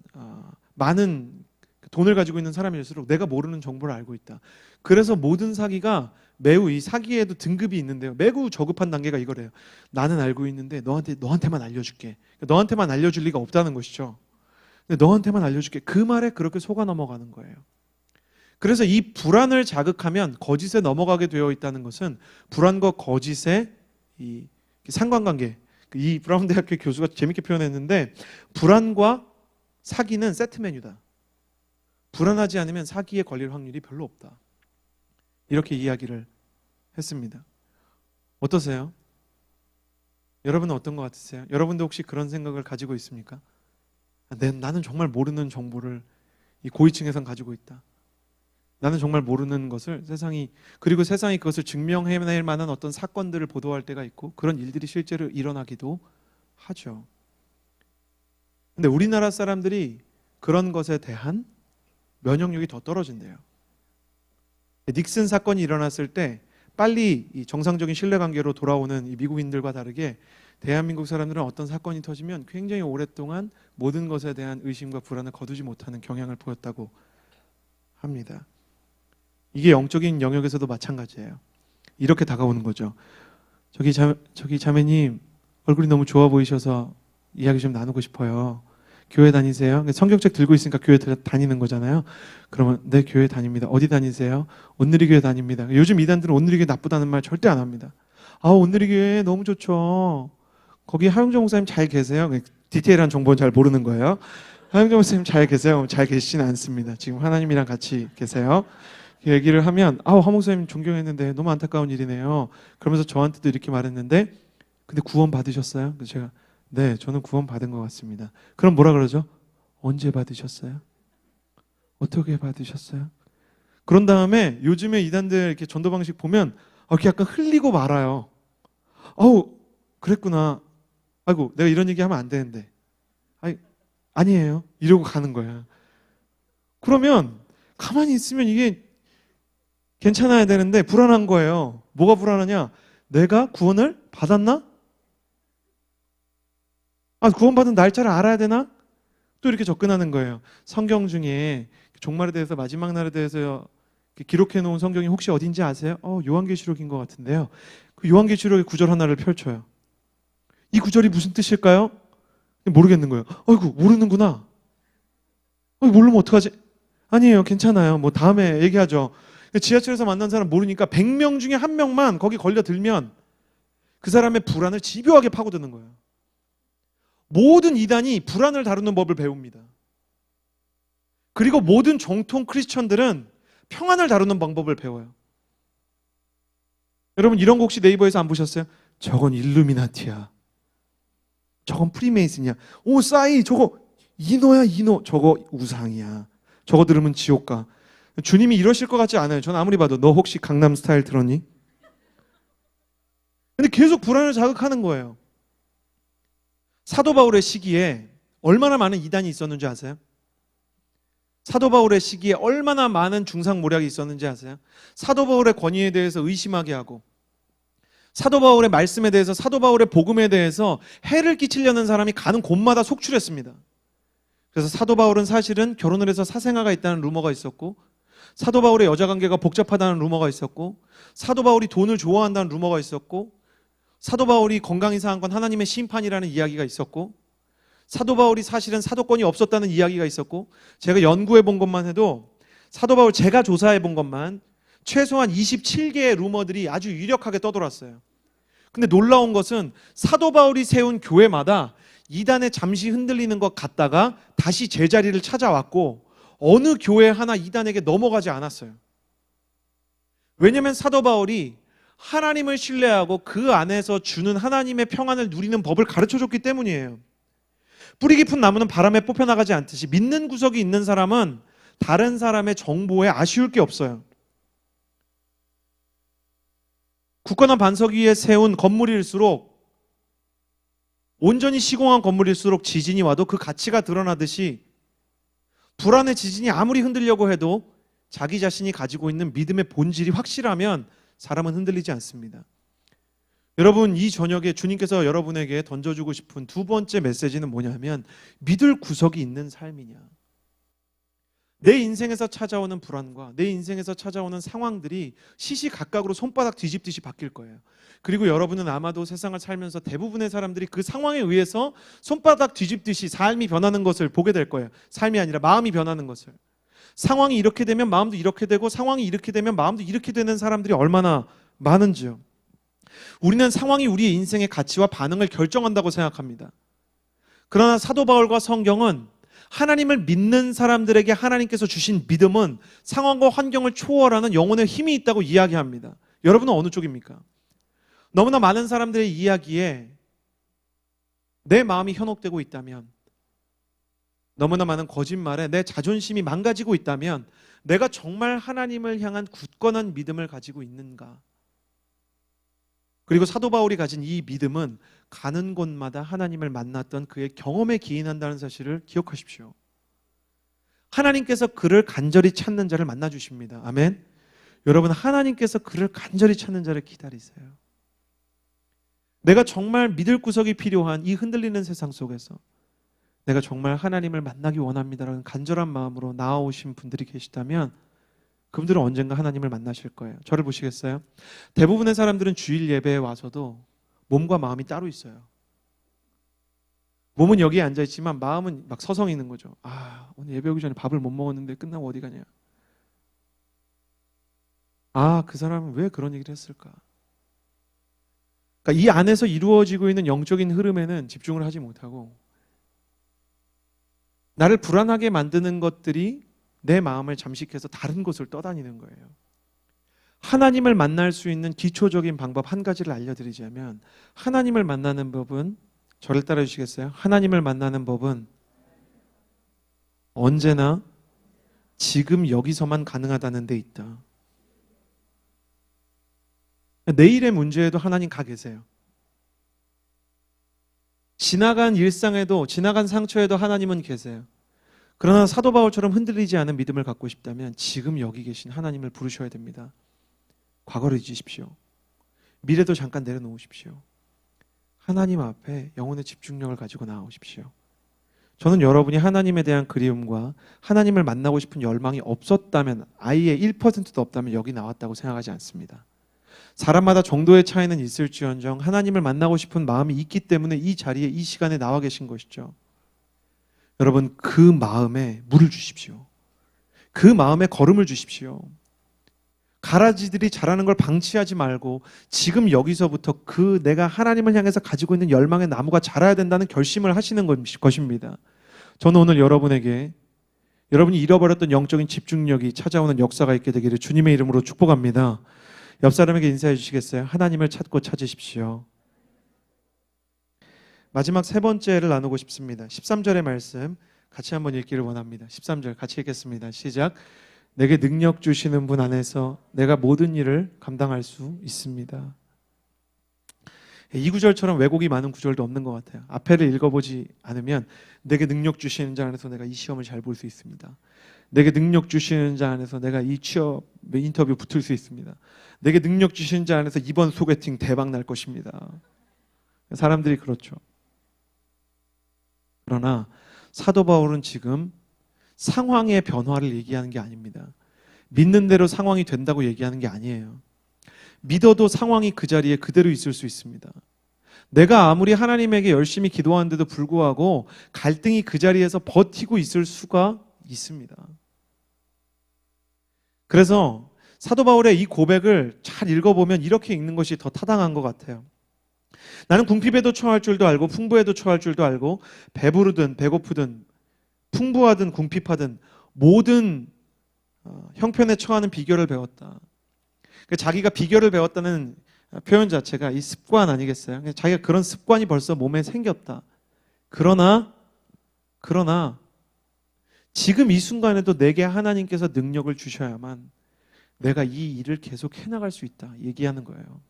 많은 돈을 가지고 있는 사람일수록 내가 모르는 정보를 알고 있다. 그래서 모든 사기가 매우 이 사기에도 등급이 있는데요. 매우 저급한 단계가 이거래요. 나는 알고 있는데 너한테만 알려줄게. 너한테만 알려줄 리가 없다는 것이죠. 근데 너한테만 알려줄게. 그 말에 그렇게 속아 넘어가는 거예요. 그래서 이 불안을 자극하면 거짓에 넘어가게 되어 있다는 것은 불안과 거짓의 이 상관관계. 이 브라운 대학교 교수가 재밌게 표현했는데 불안과 사기는 세트 메뉴다. 불안하지 않으면 사기에 걸릴 확률이 별로 없다. 이렇게 이야기를 했습니다. 어떠세요? 여러분은 어떤 것 같으세요? 여러분도 혹시 그런 생각을 가지고 있습니까? 나는 정말 모르는 정보를 이 고위층에선 가지고 있다. 나는 정말 모르는 것을 세상이 그것을 증명해낼 만한 어떤 사건들을 보도할 때가 있고 그런 일들이 실제로 일어나기도 하죠. 근데 우리나라 사람들이 그런 것에 대한 면역력이 더 떨어진대요. 닉슨 사건이 일어났을 때 빨리 이 정상적인 신뢰관계로 돌아오는 이 미국인들과 다르게 대한민국 사람들은 어떤 사건이 터지면 굉장히 오랫동안 모든 것에 대한 의심과 불안을 거두지 못하는 경향을 보였다고 합니다. 이게 영적인 영역에서도 마찬가지예요. 이렇게 다가오는 거죠. 저기 자매님 얼굴이 너무 좋아 보이셔서 이야기 좀 나누고 싶어요. 교회 다니세요? 성경책 들고 있으니까 교회 다니는 거잖아요. 그러면 네, 교회 다닙니다. 어디 다니세요? 온누리교회 다닙니다. 요즘 이단들은 온누리교회 나쁘다는 말 절대 안 합니다. 아, 온누리교회 너무 좋죠. 거기 하용정 목사님 잘 계세요? 디테일한 정보는 잘 모르는 거예요. 하용정 목사님 잘 계세요? 잘 계시지는 않습니다. 지금 하나님이랑 같이 계세요. 얘기를 하면 하 목사님 존경했는데 너무 안타까운 일이네요. 그러면서 저한테도 이렇게 말했는데 근데 구원 받으셨어요? 그래서 제가 네, 저는 구원 받은 것 같습니다. 그럼 뭐라 그러죠? 언제 받으셨어요? 어떻게 받으셨어요? 그런 다음에 요즘에 이단들 이렇게 전도 방식 보면 이렇게 약간 흘리고 말아요. 그랬구나. 아이고, 내가 이런 얘기 하면 안 되는데. 아니에요. 이러고 가는 거야. 그러면 가만히 있으면 이게 괜찮아야 되는데 불안한 거예요. 뭐가 불안하냐? 내가 구원을 받았나? 구원받은 날짜를 알아야 되나? 또 이렇게 접근하는 거예요. 성경 중에 종말에 대해서 마지막 날에 대해서 기록해 놓은 성경이 혹시 어딘지 아세요? 요한계시록인 것 같은데요. 그 요한계시록의 구절 하나를 펼쳐요. 이 구절이 무슨 뜻일까요? 모르겠는 거예요. 아이고, 모르는구나. 모르면 어떡하지? 아니에요, 괜찮아요. 뭐 다음에 얘기하죠. 지하철에서 만난 사람 모르니까 100명 중에 1명만 거기 걸려들면 그 사람의 불안을 집요하게 파고드는 거예요. 모든 이단이 불안을 다루는 법을 배웁니다. 그리고 모든 정통 크리스천들은 평안을 다루는 방법을 배워요. 여러분 이런 거 혹시 네이버에서 안 보셨어요? 저건 일루미나티야. 저건 프리메이슨이야. 싸이 저거 인어야 인어. 저거 우상이야. 저거 들으면 지옥 가. 주님이 이러실 것 같지 않아요. 저는 아무리 봐도 너 혹시 강남 스타일 들었니? 근데 계속 불안을 자극하는 거예요. 사도 바울의 시기에 얼마나 많은 이단이 있었는지 아세요? 사도 바울의 시기에 얼마나 많은 중상모략이 있었는지 아세요? 사도 바울의 권위에 대해서 의심하게 하고 사도 바울의 말씀에 대해서 사도 바울의 복음에 대해서 해를 끼치려는 사람이 가는 곳마다 속출했습니다. 그래서 사도 바울은 사실은 결혼을 해서 사생아가 있다는 루머가 있었고 사도 바울의 여자관계가 복잡하다는 루머가 있었고 사도 바울이 돈을 좋아한다는 루머가 있었고 사도 바울이 건강 이상한 건 하나님의 심판이라는 이야기가 있었고 사도 바울이 사실은 사도권이 없었다는 이야기가 있었고 제가 연구해 본 것만 해도 사도 바울 제가 조사해 본 것만 최소한 27개의 루머들이 아주 유력하게 떠돌았어요. 근데 놀라운 것은 사도 바울이 세운 교회마다 이단에 잠시 흔들리는 것 같다가 다시 제자리를 찾아왔고 어느 교회 하나 이단에게 넘어가지 않았어요. 왜냐하면 사도 바울이 하나님을 신뢰하고 그 안에서 주는 하나님의 평안을 누리는 법을 가르쳐줬기 때문이에요. 뿌리 깊은 나무는 바람에 뽑혀나가지 않듯이 믿는 구석이 있는 사람은 다른 사람의 정보에 아쉬울 게 없어요. 굳건한 반석 위에 세운 건물일수록 온전히 시공한 건물일수록 지진이 와도 그 가치가 드러나듯이 불안의 지진이 아무리 흔들려고 해도 자기 자신이 가지고 있는 믿음의 본질이 확실하면 사람은 흔들리지 않습니다. 여러분 이 저녁에 주님께서 여러분에게 던져주고 싶은 두 번째 메시지는 뭐냐면 믿을 구석이 있는 삶이냐. 내 인생에서 찾아오는 불안과 내 인생에서 찾아오는 상황들이 시시각각으로 손바닥 뒤집듯이 바뀔 거예요. 그리고 여러분은 아마도 세상을 살면서 대부분의 사람들이 그 상황에 의해서 손바닥 뒤집듯이 삶이 변하는 것을 보게 될 거예요. 삶이 아니라 마음이 변하는 것을. 상황이 이렇게 되면 마음도 이렇게 되고 상황이 이렇게 되면 마음도 이렇게 되는 사람들이 얼마나 많은지요. 우리는 상황이 우리의 인생의 가치와 반응을 결정한다고 생각합니다. 그러나 사도 바울과 성경은 하나님을 믿는 사람들에게 하나님께서 주신 믿음은 상황과 환경을 초월하는 영혼의 힘이 있다고 이야기합니다. 여러분은 어느 쪽입니까? 너무나 많은 사람들의 이야기에 내 마음이 현혹되고 있다면, 너무나 많은 거짓말에 내 자존심이 망가지고 있다면 내가 정말 하나님을 향한 굳건한 믿음을 가지고 있는가? 그리고 사도 바울이 가진 이 믿음은 가는 곳마다 하나님을 만났던 그의 경험에 기인한다는 사실을 기억하십시오. 하나님께서 그를 간절히 찾는 자를 만나주십니다. 아멘. 여러분 하나님께서 그를 간절히 찾는 자를 기다리세요. 내가 정말 믿을 구석이 필요한 이 흔들리는 세상 속에서 내가 정말 하나님을 만나기 원합니다라는 간절한 마음으로 나아오신 분들이 계시다면 그분들은 언젠가 하나님을 만나실 거예요. 저를 보시겠어요? 대부분의 사람들은 주일 예배에 와서도 몸과 마음이 따로 있어요. 몸은 여기에 앉아있지만 마음은 막 서성이는 있는 거죠. 아, 오늘 예배 오기 전에 밥을 못 먹었는데 끝나고 어디 가냐. 아, 그 사람은 왜 그런 얘기를 했을까? 그러니까 이 안에서 이루어지고 있는 영적인 흐름에는 집중을 하지 못하고 나를 불안하게 만드는 것들이 내 마음을 잠식해서 다른 곳을 떠다니는 거예요. 하나님을 만날 수 있는 기초적인 방법 한 가지를 알려드리자면 하나님을 만나는 법은 저를 따라 주시겠어요? 하나님을 만나는 법은 언제나 지금 여기서만 가능하다는 데 있다. 내일의 문제에도 하나님 가 계세요. 지나간 일상에도 지나간 상처에도 하나님은 계세요. 그러나 사도 바울처럼 흔들리지 않은 믿음을 갖고 싶다면 지금 여기 계신 하나님을 부르셔야 됩니다. 과거를 잊으십시오. 미래도 잠깐 내려놓으십시오. 하나님 앞에 영혼의 집중력을 가지고 나오십시오. 저는 여러분이 하나님에 대한 그리움과 하나님을 만나고 싶은 열망이 없었다면, 아예 1%도 없다면 여기 나왔다고 생각하지 않습니다. 사람마다 정도의 차이는 있을지언정 하나님을 만나고 싶은 마음이 있기 때문에 이 자리에 이 시간에 나와 계신 것이죠. 여러분, 그 마음에 물을 주십시오. 그 마음에 걸음을 주십시오. 가라지들이 자라는 걸 방치하지 말고 지금 여기서부터 그 내가 하나님을 향해서 가지고 있는 열망의 나무가 자라야 된다는 결심을 하시는 것입니다. 저는 오늘 여러분에게 여러분이 잃어버렸던 영적인 집중력이 찾아오는 역사가 있게 되기를 주님의 이름으로 축복합니다. 옆 사람에게 인사해 주시겠어요? 하나님을 찾고 찾으십시오. 마지막 세 번째를 나누고 싶습니다. 13절의 말씀 같이 한번 읽기를 원합니다. 13절 같이 읽겠습니다. 시작. 내게 능력 주시는 분 안에서 내가 모든 일을 감당할 수 있습니다. 이 구절처럼 왜곡이 많은 구절도 없는 것 같아요. 앞에를 읽어보지 않으면 내게 능력 주시는 자 안에서 내가 이 시험을 잘 볼 수 있습니다. 내게 능력 주시는 자 안에서 내가 이 취업 인터뷰 붙을 수 있습니다. 내게 능력 주시는 자 안에서 이번 소개팅 대박 날 것입니다. 사람들이 그렇죠. 그러나 사도 바울은 지금 상황의 변화를 얘기하는 게 아닙니다. 믿는 대로 상황이 된다고 얘기하는 게 아니에요. 믿어도 상황이 그 자리에 그대로 있을 수 있습니다. 내가 아무리 하나님에게 열심히 기도하는데도 불구하고 갈등이 그 자리에서 버티고 있을 수가 있습니다. 그래서 사도 바울의 이 고백을 잘 읽어보면 이렇게 읽는 것이 더 타당한 것 같아요. 나는 궁핍에도 처할 줄도 알고 풍부에도 처할 줄도 알고 배부르든 배고프든 풍부하든 궁핍하든 모든 형편에 처하는 비결을 배웠다. 자기가 비결을 배웠다는 표현 자체가 이 습관 아니겠어요? 자기가 그런 습관이 벌써 몸에 생겼다. 그러나 지금 이 순간에도 내게 하나님께서 능력을 주셔야만 내가 이 일을 계속 해나갈 수 있다 얘기하는 거예요.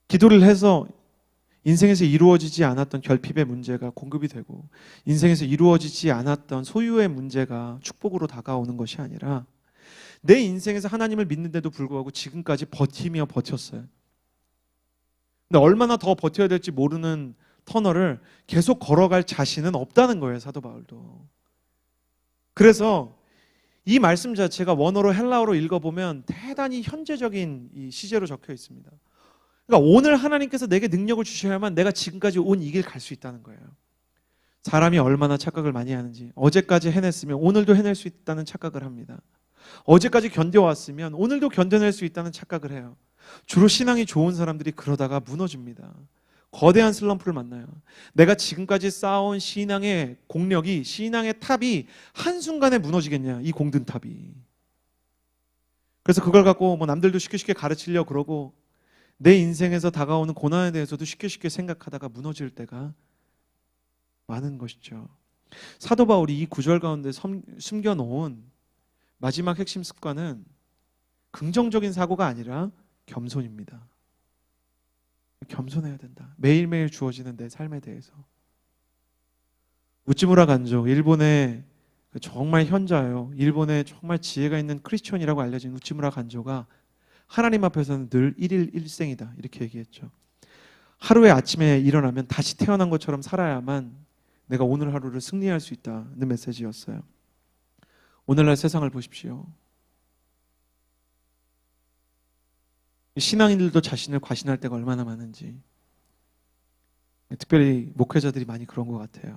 기도를 해서 인생에서 이루어지지 않았던 결핍의 문제가 공급이 되고 인생에서 이루어지지 않았던 소유의 문제가 축복으로 다가오는 것이 아니라 내 인생에서 하나님을 믿는데도 불구하고 지금까지 버티며 버텼어요. 근데 얼마나 더 버텨야 될지 모르는 터널을 계속 걸어갈 자신은 없다는 거예요, 사도 바울도. 그래서 이 말씀 자체가 원어로 헬라어로 읽어보면 대단히 현재적인 이 시제로 적혀 있습니다. 그러니까 오늘 하나님께서 내게 능력을 주셔야만 내가 지금까지 온 이 길 갈 수 있다는 거예요. 사람이 얼마나 착각을 많이 하는지, 어제까지 해냈으면 오늘도 해낼 수 있다는 착각을 합니다. 어제까지 견뎌왔으면 오늘도 견뎌낼 수 있다는 착각을 해요. 주로 신앙이 좋은 사람들이 그러다가 무너집니다. 거대한 슬럼프를 만나요. 내가 지금까지 쌓아온 신앙의 공력이, 신앙의 탑이 한순간에 무너지겠냐, 이 공든 탑이. 그래서 그걸 갖고 뭐 남들도 쉽게 가르치려고 그러고 내 인생에서 다가오는 고난에 대해서도 쉽게 생각하다가 무너질 때가 많은 것이죠. 사도 바울이 이 구절 가운데 숨겨놓은 마지막 핵심 습관은 긍정적인 사고가 아니라 겸손입니다. 겸손해야 된다. 매일매일 주어지는 내 삶에 대해서. 우찌무라 간조, 일본의 정말 현자요, 일본의 정말 지혜가 있는 크리스천이라고 알려진 우찌무라 간조가 하나님 앞에서는 늘 1일 1생이다 이렇게 얘기했죠. 하루에 아침에 일어나면 다시 태어난 것처럼 살아야만 내가 오늘 하루를 승리할 수 있다는 메시지였어요. 오늘날 세상을 보십시오. 신앙인들도 자신을 과신할 때가 얼마나 많은지, 특별히 목회자들이 많이 그런 것 같아요.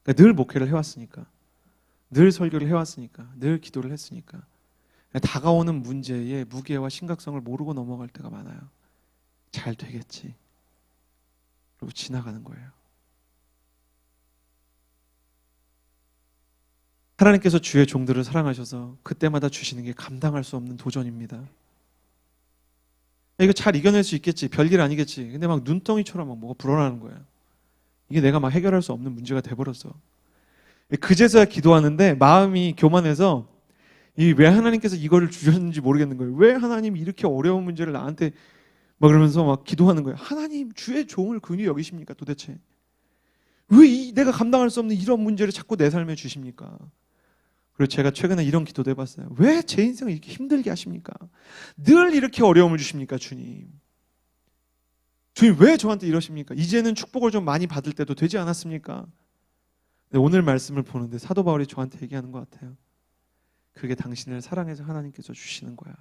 그러니까 늘 목회를 해왔으니까, 늘 설교를 해왔으니까, 늘 기도를 했으니까 다가오는 문제의 무게와 심각성을 모르고 넘어갈 때가 많아요. 잘 되겠지. 그리고 지나가는 거예요. 하나님께서 주의 종들을 사랑하셔서 그때마다 주시는 게 감당할 수 없는 도전입니다. 이거 잘 이겨낼 수 있겠지, 별일 아니겠지. 근데 막 눈덩이처럼 막 뭐가 불어나는 거야. 이게 내가 막 해결할 수 없는 문제가 돼버렸어. 그제서야 기도하는데 마음이 교만해서 왜 하나님께서 이거를 주셨는지 모르겠는 거예요. 왜 하나님 이렇게 어려운 문제를 나한테 막 그러면서 막 기도하는 거예요. 하나님 주의 종을 긍휼히 여기십니까 도대체? 왜 내가 감당할 수 없는 이런 문제를 자꾸 내 삶에 주십니까? 그리고 제가 최근에 이런 기도도 해봤어요. 왜 제 인생을 이렇게 힘들게 하십니까? 늘 이렇게 어려움을 주십니까 주님? 주님 왜 저한테 이러십니까? 이제는 축복을 좀 많이 받을 때도 되지 않았습니까? 오늘 말씀을 보는데 사도 바울이 저한테 얘기하는 것 같아요. 그게 당신을 사랑해서 하나님께서 주시는 거야.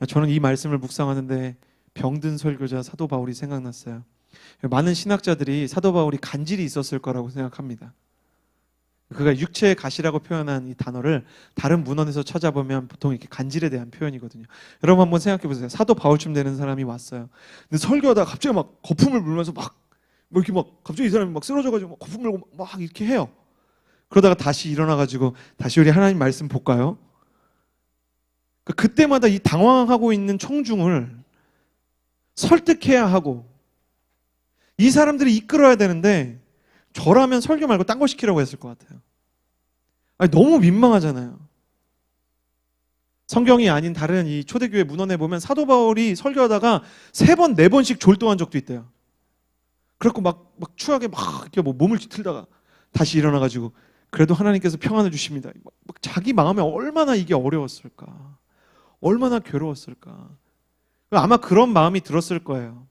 저는 이 말씀을 묵상하는데 병든 설교자 사도 바울이 생각났어요. 많은 신학자들이 사도 바울이 간질이 있었을 거라고 생각합니다. 그가 육체의 가시라고 표현한 이 단어를 다른 문헌에서 찾아보면 보통 이렇게 간질에 대한 표현이거든요. 여러분 한번 생각해 보세요. 사도 바울쯤 되는 사람이 왔어요. 근데 설교하다가 갑자기 막 거품을 불면서 막 이렇게 막 갑자기 이 사람이 막 쓰러져가지고 거품 물고 막 이렇게 해요. 그러다가 다시 일어나가지고 다시 우리 하나님 말씀 볼까요? 그때마다 이 당황하고 있는 청중을 설득해야 하고 이 사람들이 이끌어야 되는데 저라면 설교 말고 딴 거 시키라고 했을 것 같아요. 아니, 너무 민망하잖아요. 성경이 아닌 다른 이 초대교회 문헌에 보면 사도 바울이 설교하다가 3번, 4번씩 졸도한 적도 있대요. 그래갖고 막 추하게 막 이렇게 뭐 몸을 뒤틀다가 다시 일어나가지고 그래도 하나님께서 평안을 주십니다. 막 자기 마음에 얼마나 이게 어려웠을까. 얼마나 괴로웠을까. 아마 그런 마음이 들었을 거예요.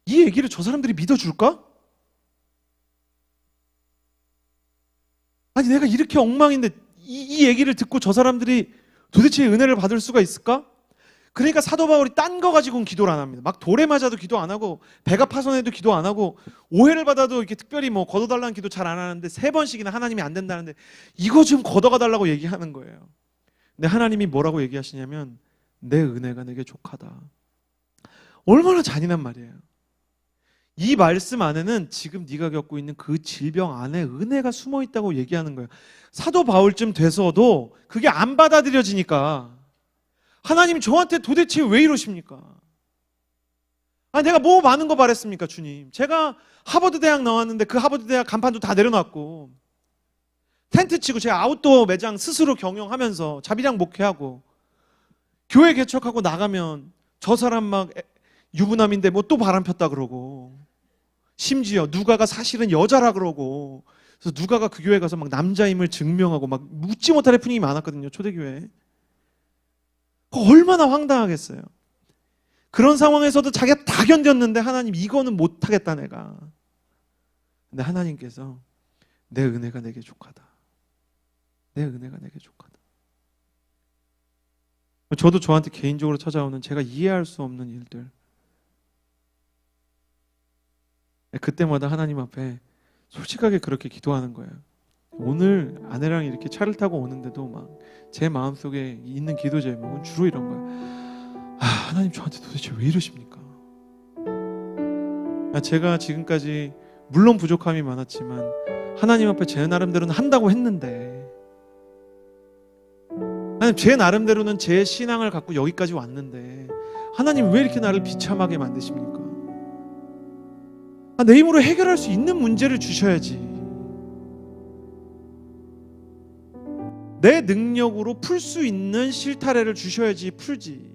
이 얘기를 저 사람들이 믿어줄까? 아니 내가 이렇게 엉망인데 이 얘기를 듣고 저 사람들이 도대체 은혜를 받을 수가 있을까? 그러니까 사도 바울이 딴 거 가지고는 기도를 안 합니다. 막 돌에 맞아도 기도 안 하고 배가 파손해도 기도 안 하고 오해를 받아도 이렇게 특별히 뭐 걷어달라는 기도 잘 안 하는데 3번씩이나 하나님이 안 된다는데 이거 좀 걷어가 달라고 얘기하는 거예요. 근데 하나님이 뭐라고 얘기하시냐면 내 은혜가 내게 족하다. 얼마나 잔인한 말이에요. 이 말씀 안에는 지금 네가 겪고 있는 그 질병 안에 은혜가 숨어 있다고 얘기하는 거예요. 사도 바울쯤 돼서도 그게 안 받아들여지니까 하나님 저한테 도대체 왜 이러십니까? 내가 뭐 많은 거 바랬습니까 주님? 제가 하버드 대학 나왔는데 그 하버드 대학 간판도 다 내려놨고 텐트 치고 제가 아웃도어 매장 스스로 경영하면서 자비랑 목회하고 교회 개척하고 나가면 저 사람 막 유부남인데 뭐 또 바람 폈다 그러고 심지어 누가가 사실은 여자라 그러고 그래서 누가가 그 교회 가서 막 남자임을 증명하고 막 묻지 못할 해프닝이 많았거든요 초대교회에. 얼마나 황당하겠어요. 그런 상황에서도 자기가 다 견뎠는데 하나님 이거는 못하겠다 내가. 근데 하나님께서 내 은혜가 내게 족하다. 내 은혜가 내게 족하다. 저도 저한테 개인적으로 찾아오는 제가 이해할 수 없는 일들 그때마다 하나님 앞에 솔직하게 그렇게 기도하는 거예요. 오늘 아내랑 이렇게 차를 타고 오는데도 막 제 마음속에 있는 기도 제목은 주로 이런 거예요. 하나님 저한테 도대체 왜 이러십니까? 제가 지금까지 물론 부족함이 많았지만 하나님 앞에 제 나름대로는 한다고 했는데 하나님 제 나름대로는 제 신앙을 갖고 여기까지 왔는데 하나님 왜 이렇게 나를 비참하게 만드십니까? 내 힘으로 해결할 수 있는 문제를 주셔야지. 내 능력으로 풀 수 있는 실타래를 주셔야지 풀지.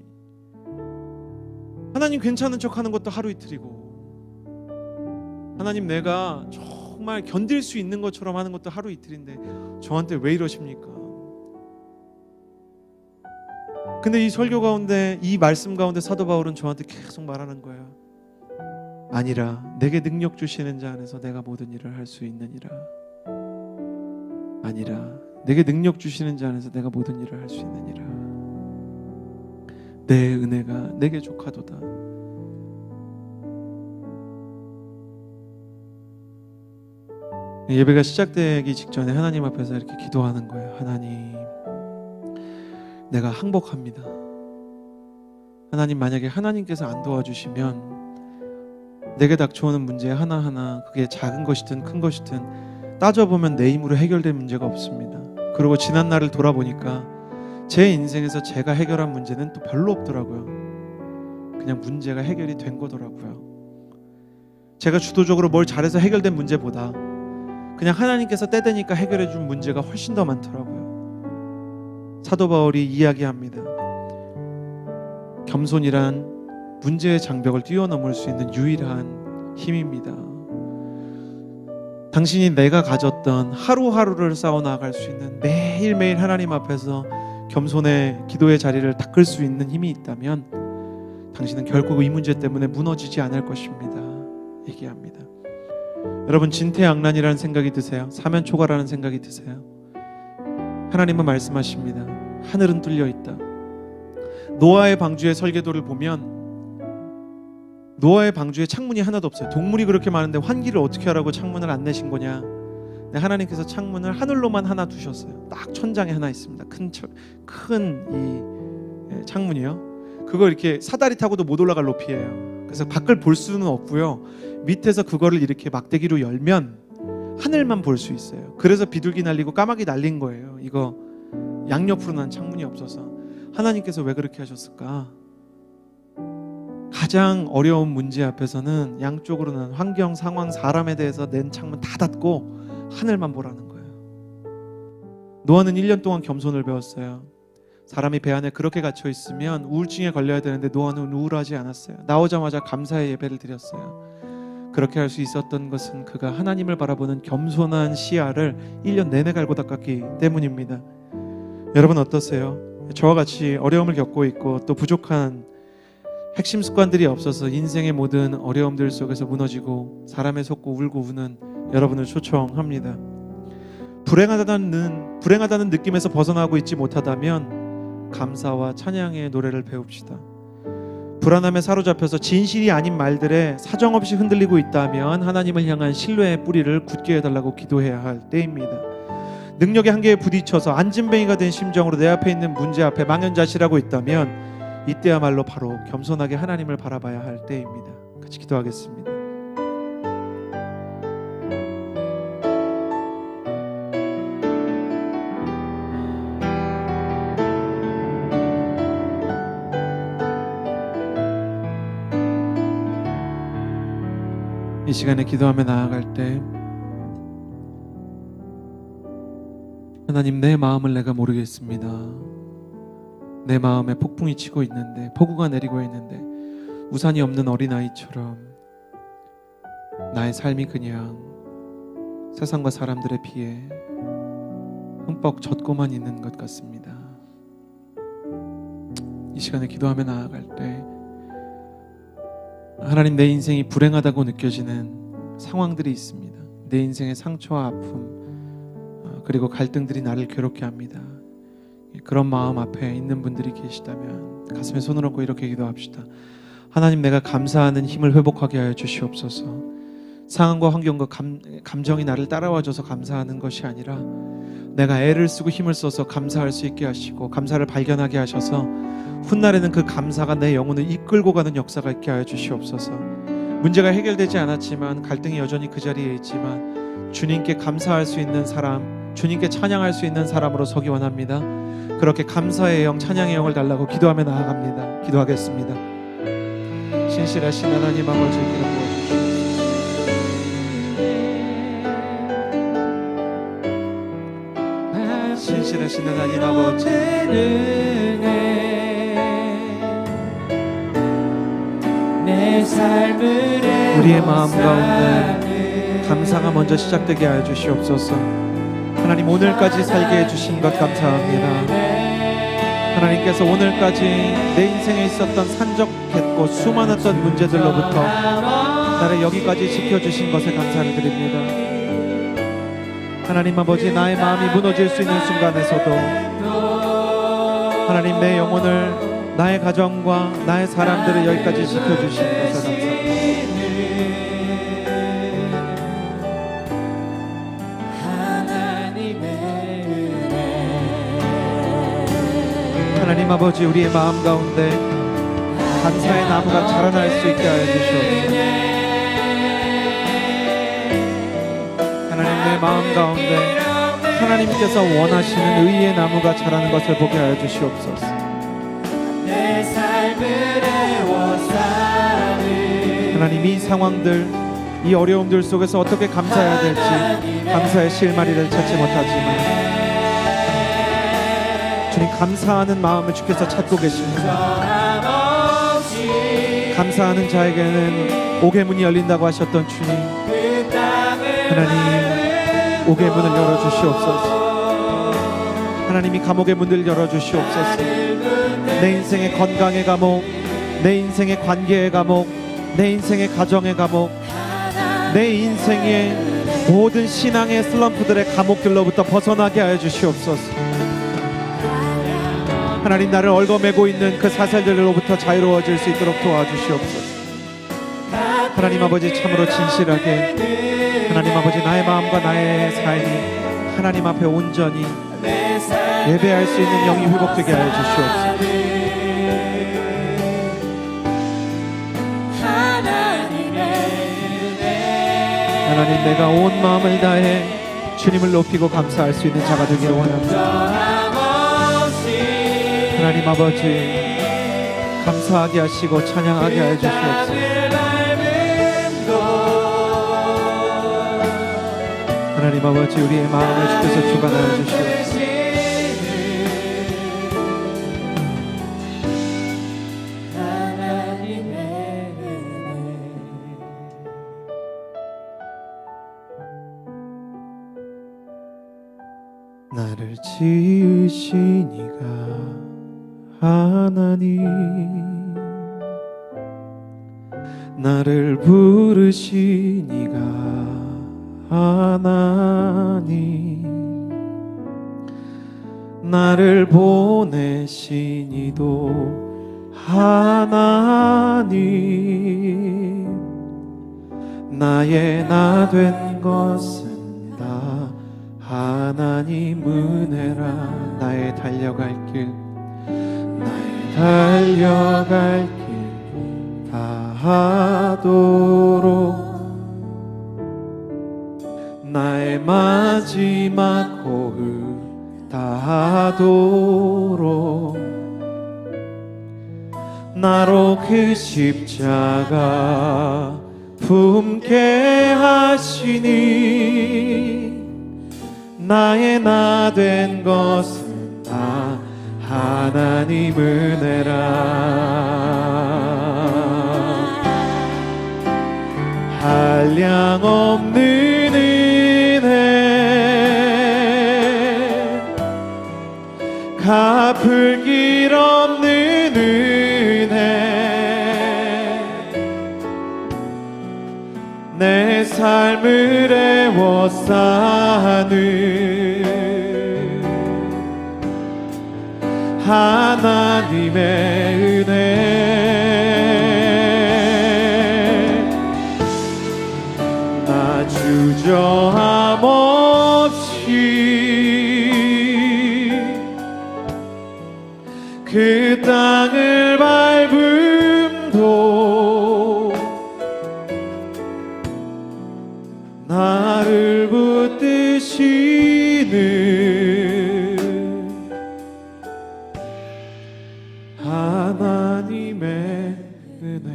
하나님 괜찮은 척하는 것도 하루 이틀이고 하나님 내가 정말 견딜 수 있는 것처럼 하는 것도 하루 이틀인데 저한테 왜 이러십니까? 근데 이 설교 가운데, 이 말씀 가운데 사도 바울은 저한테 계속 말하는 거예요. 아니라 내게 능력 주시는 자 안에서 내가 모든 일을 할 수 있느니라. 아니라 내게 능력 주시는 자 안에서 내가 모든 일을 할 수 있느니라. 내 은혜가 내게 족하도다. 예배가 시작되기 직전에 하나님 앞에서 이렇게 기도하는 거예요. 하나님, 내가 항복합니다. 하나님, 만약에 하나님께서 안 도와주시면 내게 닥쳐오는 문제 하나하나, 그게 작은 것이든 큰 것이든 따져보면 내 힘으로 해결될 문제가 없습니다. 그리고 지난 날을 돌아보니까 제 인생에서 제가 해결한 문제는 또 별로 없더라고요. 그냥 문제가 해결이 된 거더라고요. 제가 주도적으로 뭘 잘해서 해결된 문제보다 그냥 하나님께서 때 되니까 해결해 준 문제가 훨씬 더 많더라고요. 사도 바울이 이야기합니다. 겸손이란 문제의 장벽을 뛰어넘을 수 있는 유일한 힘입니다. 당신이 내가 가졌던 하루하루를 쌓아 나갈 수 있는, 매일매일 하나님 앞에서 겸손의 기도의 자리를 닦을 수 있는 힘이 있다면 당신은 결국 이 문제 때문에 무너지지 않을 것입니다. 얘기합니다. 여러분, 진퇴양난이라는 생각이 드세요? 사면초가라는 생각이 드세요? 하나님은 말씀하십니다. 하늘은 뚫려 있다. 노아의 방주의 설계도를 보면 노아의 방주에 창문이 하나도 없어요. 동물이 그렇게 많은데 환기를 어떻게 하라고 창문을 안 내신 거냐? 하나님께서 창문을 하늘로만 하나 두셨어요. 딱 천장에 하나 있습니다. 큰 이 창문이요. 그거 이렇게 사다리 타고도 못 올라갈 높이에요. 그래서 밖을 볼 수는 없고요. 밑에서 그거를 이렇게 막대기로 열면 하늘만 볼 수 있어요. 그래서 비둘기 날리고 까마귀 날린 거예요. 이거 양옆으로 난 창문이 없어서. 하나님께서 왜 그렇게 하셨을까? 가장 어려운 문제 앞에서는 양쪽으로 난 환경, 상황, 사람에 대해서 낸 창문 다 닫고 하늘만 보라는 거예요. 노아는 1년 동안 겸손을 배웠어요. 사람이 배 안에 그렇게 갇혀 있으면 우울증에 걸려야 되는데 노아는 우울하지 않았어요. 나오자마자 감사의 예배를 드렸어요. 그렇게 할 수 있었던 것은 그가 하나님을 바라보는 겸손한 시야를 1년 내내 갈고 닦았기 때문입니다. 여러분 어떠세요? 저와 같이 어려움을 겪고 있고 또 부족한 핵심 습관들이 없어서 인생의 모든 어려움들 속에서 무너지고 사람에 속고 울고 우는 여러분을 초청합니다. 불행하다는 느낌에서 벗어나고 있지 못하다면 감사와 찬양의 노래를 배웁시다. 불안함에 사로잡혀서 진실이 아닌 말들에 사정없이 흔들리고 있다면 하나님을 향한 신뢰의 뿌리를 굳게 해달라고 기도해야 할 때입니다. 능력의 한계에 부딪혀서 안진뱅이가 된 심정으로 내 앞에 있는 문제 앞에 망연자실하고 있다면 이때야말로 바로 겸손하게 하나님을 바라봐야 할 때입니다. 같이 기도하겠습니다. 이 시간에 기도하며 나아갈 때 하나님, 내 마음을 내가 모르겠습니다. 내 마음에 폭풍이 치고 있는데, 폭우가 내리고 있는데 우산이 없는 어린아이처럼 나의 삶이 그냥 세상과 사람들에 비해 흠뻑 젖고만 있는 것 같습니다. 이 시간에 기도하며 나아갈 때 하나님, 내 인생이 불행하다고 느껴지는 상황들이 있습니다. 내 인생의 상처와 아픔 그리고 갈등들이 나를 괴롭게 합니다. 그런 마음 앞에 있는 분들이 계시다면 가슴에 손을 얹고 이렇게 기도합시다. 하나님, 내가 감사하는 힘을 회복하게 하여 주시옵소서. 상황과 환경과 감정이 나를 따라와줘서 감사하는 것이 아니라 내가 애를 쓰고 힘을 써서 감사할 수 있게 하시고 감사를 발견하게 하셔서 훗날에는 그 감사가 내 영혼을 이끌고 가는 역사가 있게 하여 주시옵소서. 문제가 해결되지 않았지만 갈등이 여전히 그 자리에 있지만 주님께 감사할 수 있는 사람, 주님께 찬양할 수 있는 사람으로 서기 원합니다. 그렇게 감사의 영, 찬양의 영을 달라고 기도하며 나아갑니다. 기도하겠습니다. 신실하신 하나님 아버지, 기름 부어주시옵소서. 신실하신 하나님 아버지, 우리의 마음 가운데 감사가 먼저 시작되게 하여 주시옵소서. 하나님, 오늘까지 살게 해주신 것 감사합니다. 하나님께서 오늘까지 내 인생에 있었던 산적했고 수많았던 문제들로부터 나를 여기까지 지켜주신 것에 감사를 드립니다. 하나님 아버지, 나의 마음이 무너질 수 있는 순간에서도 하나님 내 영혼을, 나의 가정과 나의 사람들을 여기까지 지켜주신 것에 감사합니다. 하나님 아버지, 우리의 마음 가운데 감사의 나무가 자라날 수 있게 하여 주시옵소서. 하나님, 내 마음 가운데 하나님께서 원하시는 의의 나무가 자라는 것을 보게 하여 주시옵소서. 하나님, 이 상황들, 이 어려움들 속에서 어떻게 감사해야 될지 감사의 실마리를 찾지 못하지만 주님, 감사하는 마음을 주께서 찾고 계십니다. 감사하는 자에게는 옥의 문이 열린다고 하셨던 주님, 하나님 옥의 문을 열어주시옵소서. 하나님이 감옥의 문을 열어주시옵소서. 내 인생의 건강의 감옥, 내 인생의 관계의 감옥, 내 인생의 가정의 감옥, 내 인생의 모든 신앙의 슬럼프들의 감옥들로부터 벗어나게 하여 주시옵소서. 하나님, 나를 얽어매고 있는 그 사슬들로부터 자유로워질 수 있도록 도와주시옵소서. 하나님 아버지, 참으로 진실하게 하나님 아버지, 나의 마음과 나의 삶이 하나님 앞에 온전히 예배할 수 있는 영이 회복되게 하여 주시옵소서. 하나님, 내가 온 마음을 다해 주님을 높이고 감사할 수 있는 자가 되기를 원합니다. 하나님 아버지, 감사하게 하시고 찬양하게 하여 주시옵소서. 하나님 아버지, 우리의 마음을 주께서 주관하여 주시옵소서. 나를 지으신 이가 하나님, 나를 부르신 이가 하나님, 나를 보내신 이도 하나님, 나의 나 된 것은 다 하나님 은혜라. 나의 달려갈 길, 나의 달려갈 길 다하도록, 나의 마지막 호흡 다하도록, 나로 그 십자가 품게 하시니, 나의 나 된 것은 다 하나님 은혜라. 한량 없는 은혜, 갚을 길 없는 은혜, 내 삶을 애워싸는 하나님의 은혜, 나 주저함 없이 그 땅을 밟음도 나를 붙드시는 하나님의 은혜.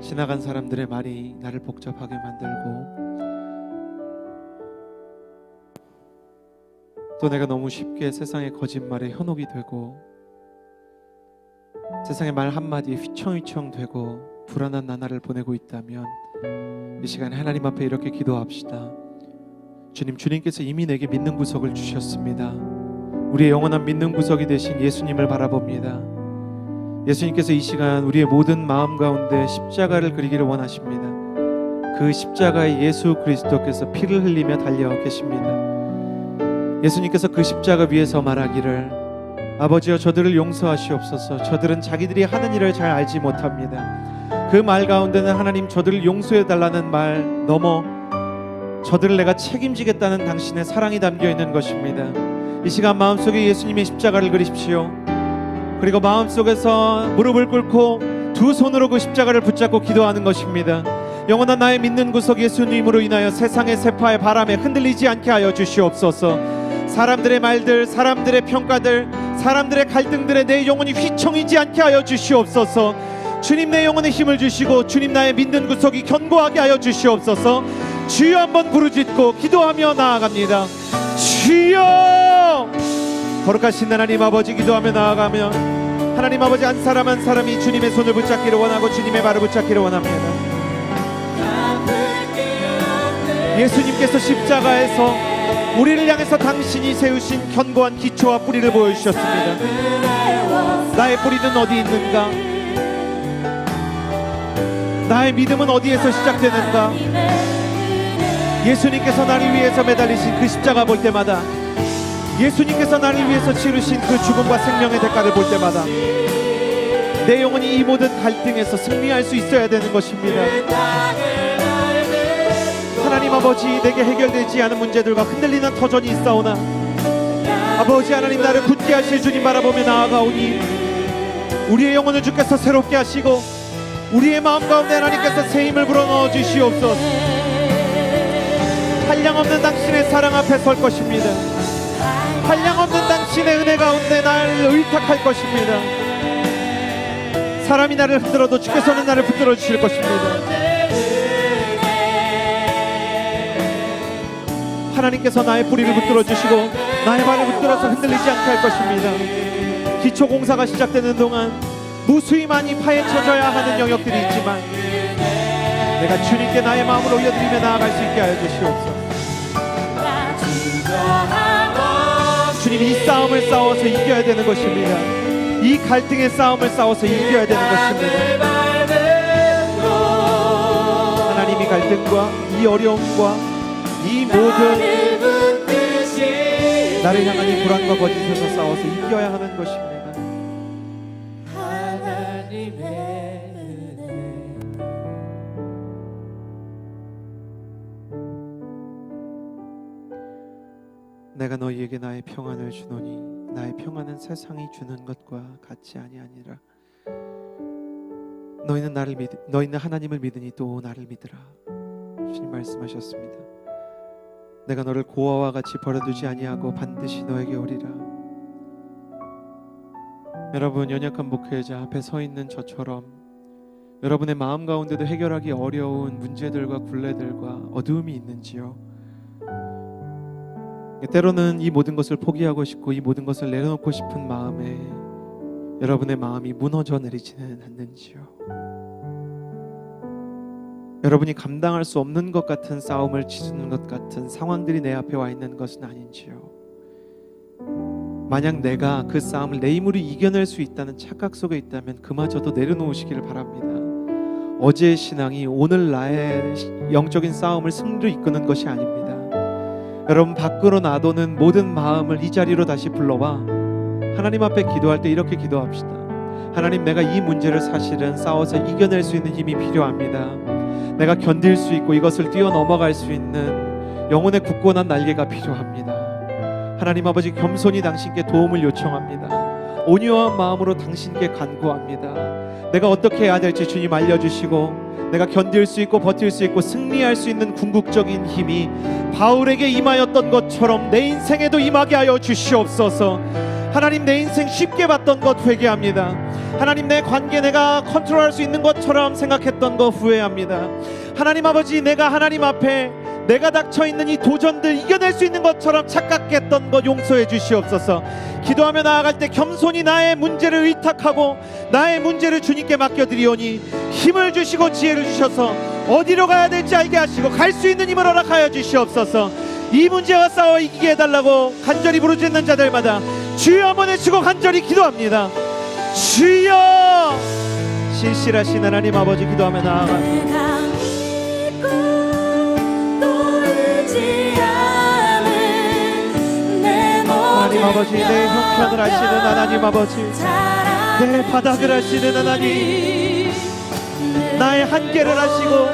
지나간 사람들의 말이 나를 복잡하게 만들고, 또 내가 너무 쉽게 세상의 거짓말에 현혹이 되고, 세상의 말 한마디에 휘청휘청 되고 불안한 나날을 보내고 있다면, 이 시간에 하나님 앞에 이렇게 기도합시다. 주님께서 이미 내게 믿는 구석을 주셨습니다. 우리의 영원한 믿는 구석이 되신 예수님을 바라봅니다. 예수님께서 이 시간 우리의 모든 마음 가운데 십자가를 그리기를 원하십니다. 그 십자가에 예수 그리스도께서 피를 흘리며 달려 계십니다. 예수님께서 그 십자가 위에서 말하기를 아버지여 저들을 용서하시옵소서. 저들은 자기들이 하는 일을 잘 알지 못합니다. 그 말 가운데는 하나님 저들을 용서해 달라는 말 넘어 저들을 내가 책임지겠다는 당신의 사랑이 담겨 있는 것입니다. 이 시간 마음속에 예수님의 십자가를 그리십시오. 그리고 마음속에서 무릎을 꿇고 두 손으로 그 십자가를 붙잡고 기도하는 것입니다. 영원한 나의 믿는 구석 예수님으로 인하여 세상의 세파의 바람에 흔들리지 않게 하여 주시옵소서. 사람들의 말들, 사람들의 평가들, 사람들의 갈등들에 내 영혼이 휘청이지 않게 하여 주시옵소서. 주님 내 영혼에 힘을 주시고 주님 나의 믿는 구석이 견고하게 하여 주시옵소서. 주여 한번 부르짖고 기도하며 나아갑니다. 주여! 거룩하신 하나님 아버지 기도하며 나아가면 하나님 아버지 한 사람 한 사람이 주님의 손을 붙잡기를 원하고 주님의 발을 붙잡기를 원합니다. 예수님께서 십자가에서 우리를 향해서 당신이 세우신 견고한 기초와 뿌리를 보여주셨습니다. 나의 뿌리는 어디 있는가? 나의 믿음은 어디에서 시작되는가? 예수님께서 나를 위해서 매달리신 그 십자가 볼 때마다, 예수님께서 나를 위해서 치르신 그 죽음과 생명의 대가를 볼 때마다 내 영혼이 이 모든 갈등에서 승리할 수 있어야 되는 것입니다. 하나님 아버지, 내게 해결되지 않은 문제들과 흔들리는 터전이 있사오나 아버지 하나님, 나를 굳게 하실 주님 바라보며 나아가오니 우리의 영혼을 주께서 새롭게 하시고 우리의 마음 가운데 하나님께서 새 힘을 불어넣어 주시옵소서. 한량없는 당신의 사랑 앞에 설 것입니다. 한량없는 당신의 은혜 가운데 나를 의탁할 것입니다. 사람이 나를 흔들어도 주께서는 나를 붙들어 주실 것입니다. 하나님께서 나의 뿌리를 붙들어 주시고 나의 발을 붙들어서 흔들리지 않게 할 것입니다. 기초 공사가 시작되는 동안 무수히 많이 파헤쳐져야 하는 영역들이 있지만 내가 주님께 나의 마음을 올려드리며 나아갈 수 있게 하여 주시옵소서. 주님, 이 싸움을 싸워서 이겨야 되는 것입니다. 이 갈등의 싸움을 싸워서 이겨야 되는 것입니다. 하나님, 이 갈등과 이 어려움과 이 모든 나를 향한 이 불안과 거짓에서 싸워서 이겨야 하는 것입니다. 내가 너희에게 나의 평안을 주노니 나의 평안은 세상이 주는 것과 같이 아니하니라. 너희는 하나님을 믿으니 또 나를 믿으라. 주님 말씀하셨습니다. 내가 너를 고아와 같이 버려두지 아니하고 반드시 너에게 오리라. 여러분, 연약한 목회자 앞에 서 있는 저처럼 여러분의 마음 가운데도 해결하기 어려운 문제들과 굴레들과 어두움이 있는지요? 때로는 이 모든 것을 포기하고 싶고 이 모든 것을 내려놓고 싶은 마음에 여러분의 마음이 무너져 내리지는 않는지요? 여러분이 감당할 수 없는 것 같은 싸움을 치르는 것 같은 상황들이 내 앞에 와 있는 것은 아닌지요? 만약 내가 그 싸움을 내 힘으로 이겨낼 수 있다는 착각 속에 있다면 그마저도 내려놓으시기를 바랍니다. 어제의 신앙이 오늘 나의 영적인 싸움을 승리로 이끄는 것이 아닙니다. 여러분, 밖으로 놔두는 모든 마음을 이 자리로 다시 불러와 하나님 앞에 기도할 때 이렇게 기도합시다. 하나님, 내가 이 문제를 사실은 싸워서 이겨낼 수 있는 힘이 필요합니다. 내가 견딜 수 있고 이것을 뛰어넘어갈 수 있는 영혼의 굳건한 날개가 필요합니다. 하나님 아버지, 겸손히 당신께 도움을 요청합니다. 온유한 마음으로 당신께 간구합니다. 내가 어떻게 해야 될지 주님 알려주시고 내가 견딜 수 있고 버틸 수 있고 승리할 수 있는 궁극적인 힘이 바울에게 임하였던 것처럼 내 인생에도 임하게 하여 주시옵소서. 하나님, 내 인생 쉽게 봤던 것 회개합니다. 하나님, 내 관계 내가 컨트롤할 수 있는 것처럼 생각했던 것 후회합니다. 하나님 아버지, 내가 하나님 앞에 내가 닥쳐있는 이 도전들 이겨낼 수 있는 것처럼 착각했던 것 용서해 주시옵소서. 기도하며 나아갈 때 겸손히 나의 문제를 의탁하고 나의 문제를 주님께 맡겨드리오니 힘을 주시고 지혜를 주셔서 어디로 가야 될지 알게 하시고 갈 수 있는 힘을 허락하여 주시옵소서. 이 문제와 싸워 이기게 해달라고 간절히 부르짖는 자들마다 주여 한번 외치고 간절히 기도합니다. 주여, 신실하신 하나님 아버지 기도하며 나아갑니다. 하나님 아버지, 내 형편을 아시는 하나님 아버지, 내 바닥을 아시는 하나님, 나의 한계를 아시고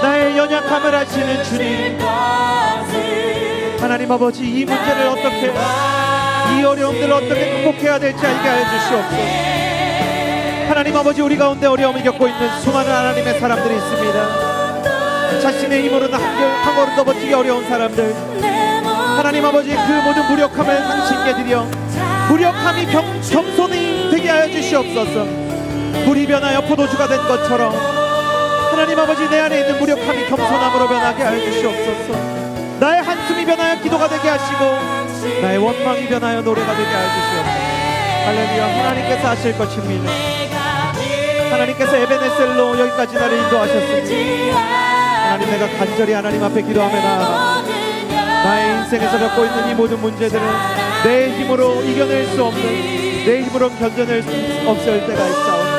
나의 연약함을 아시는 주님, 하나님 아버지, 이 문제를 어떻게, 이 어려움들을 어떻게 극복해야 될지 알게 하여 주시옵소서. 하나님 아버지, 우리 가운데 어려움을 겪고 있는 수많은 하나님의 사람들이 있습니다. 자신의 힘으로는 한 걸음 더 버티기 어려운 사람들, 하나님 아버지, 그 모든 무력함을 당신께 드려 무력함이 겸손이 되게 하여 주시옵소서. 물이 변하여 포도주가 된 것처럼 하나님 아버지, 내 안에 있는 무력함이 겸손함으로 변하게 하여 주시옵소서. 나의 한숨이 변하여 기도가 되게 하시고 나의 원망이 변하여 노래가 되게 하여 주시옵소서. 할렐루야. 하나님께서 하실 것입니다. 하나님께서 에베네셀로 여기까지 나를 인도하셨습니다. 하나님, 내가 간절히 하나님 앞에 기도하며 나아가 나의 인생에서 겪고 있는 이 모든 문제들은 내 힘으로 이겨낼 수 없는, 내 힘으로 견뎌낼 수 없을 때가 있사오니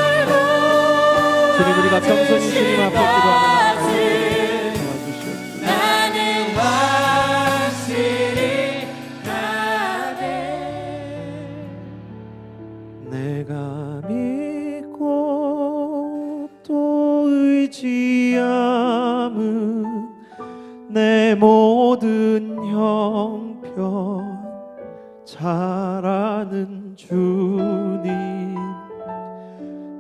주님, 우리가 겸손히 주님 앞에 기도하며 나는 확실히 내가 믿고 또 의지함은 내 모든 형편 잘 아는 주님,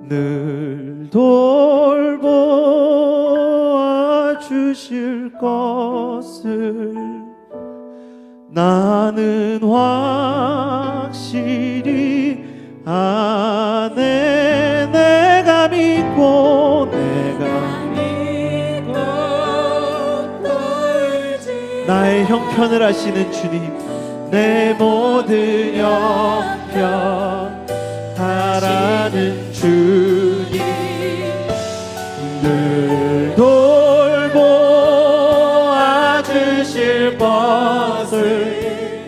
늘 돌보아 주실 것을 나는 확실히 아네. 내가 믿고 나의 형편을 아시는 주님, 내 모든 형편 잘 아는 주님, 늘 돌보아 주실 것을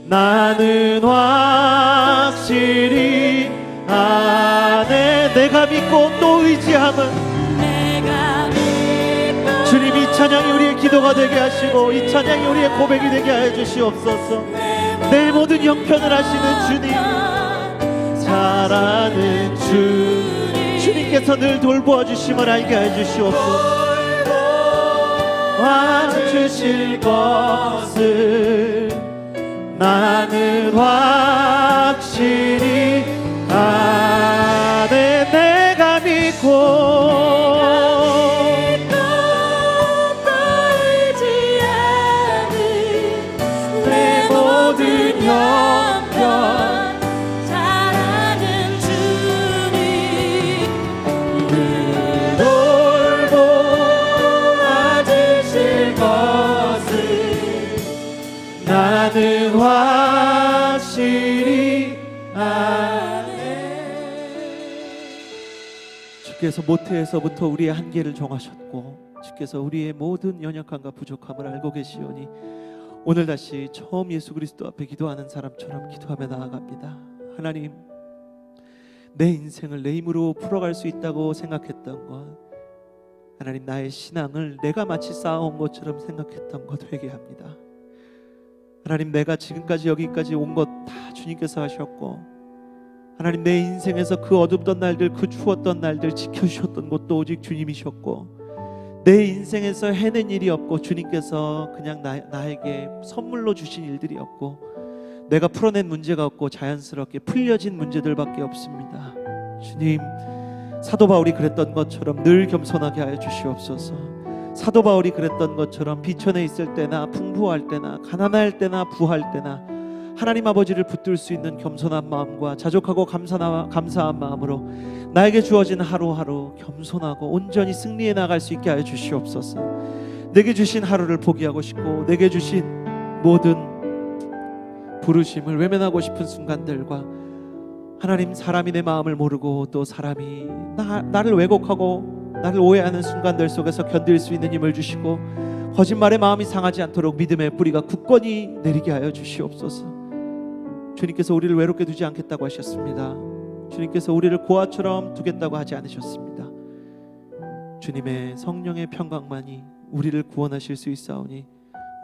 나는 확실히 아네. 내가 믿고 또 의지함은 주님, 이 찬양이 우리의 기도가 되게 하시고 이 찬양이 우리의 고백이 되게 하여 주시옵소서. 내 모든 형편을 아시는 주님, 잘 아는 주님께서 늘 돌보아 주심을 알게 하여 주시옵소서. 와주실 것을 나는 확실히 아네. 내가 믿고 형편 잘하는 주님, 늘 돌보아 주실 것을 나는 확실히 아네. 주께서 모태에서부터 우리의 한계를 정하셨고 주께서 우리의 모든 연약함과 부족함을 알고 계시오니 오늘 다시 처음 예수 그리스도 앞에 기도하는 사람처럼 기도하며 나아갑니다. 하나님, 내 인생을 내 힘으로 풀어갈 수 있다고 생각했던 것, 하나님, 나의 신앙을 내가 마치 쌓아온 것처럼 생각했던 것 회개합니다. 하나님, 내가 지금까지 여기까지 온 것 다 주님께서 하셨고, 하나님, 내 인생에서 그 어둡던 날들, 그 추웠던 날들 지켜주셨던 것도 오직 주님이셨고, 내 인생에서 해낸 일이 없고 주님께서 그냥 나에게 선물로 주신 일들이 없고 내가 풀어낸 문제가 없고 자연스럽게 풀려진 문제들밖에 없습니다. 주님, 사도 바울이 그랬던 것처럼 늘 겸손하게 하여 주시옵소서. 사도 바울이 그랬던 것처럼 비천에 있을 때나 풍부할 때나 가난할 때나 부할 때나 하나님 아버지를 붙들 수 있는 겸손한 마음과 자족하고 감사한 마음으로 나에게 주어진 하루하루 겸손하고 온전히 승리해 나갈 수 있게 하여 주시옵소서. 내게 주신 하루를 포기하고 싶고 내게 주신 모든 부르심을 외면하고 싶은 순간들과 하나님, 사람이 내 마음을 모르고 또 사람이 나를 왜곡하고 나를 오해하는 순간들 속에서 견딜 수 있는 힘을 주시고 거짓말에 마음이 상하지 않도록 믿음의 뿌리가 굳건히 내리게 하여 주시옵소서. 주님께서 우리를 외롭게 두지 않겠다고 하셨습니다. 주님께서 우리를 고아처럼 두겠다고 하지 않으셨습니다. 주님의 성령의 평강만이 우리를 구원하실 수 있사오니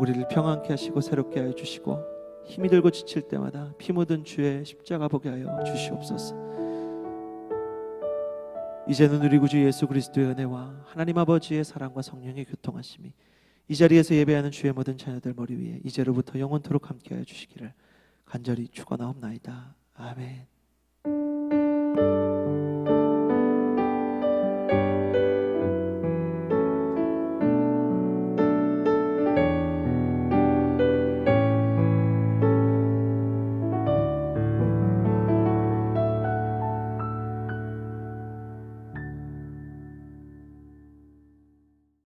우리를 평안케 하시고 새롭게 하여 주시고 힘이 들고 지칠 때마다 피 묻은 주의 십자가 보게 하여 주시옵소서. 이제는 우리 구주 예수 그리스도의 은혜와 하나님 아버지의 사랑과 성령의 교통하심이 이 자리에서 예배하는 주의 모든 자녀들 머리 위에 이제로부터 영원토록 함께하여 주시기를 간절히 축원하옵나이다. 아멘.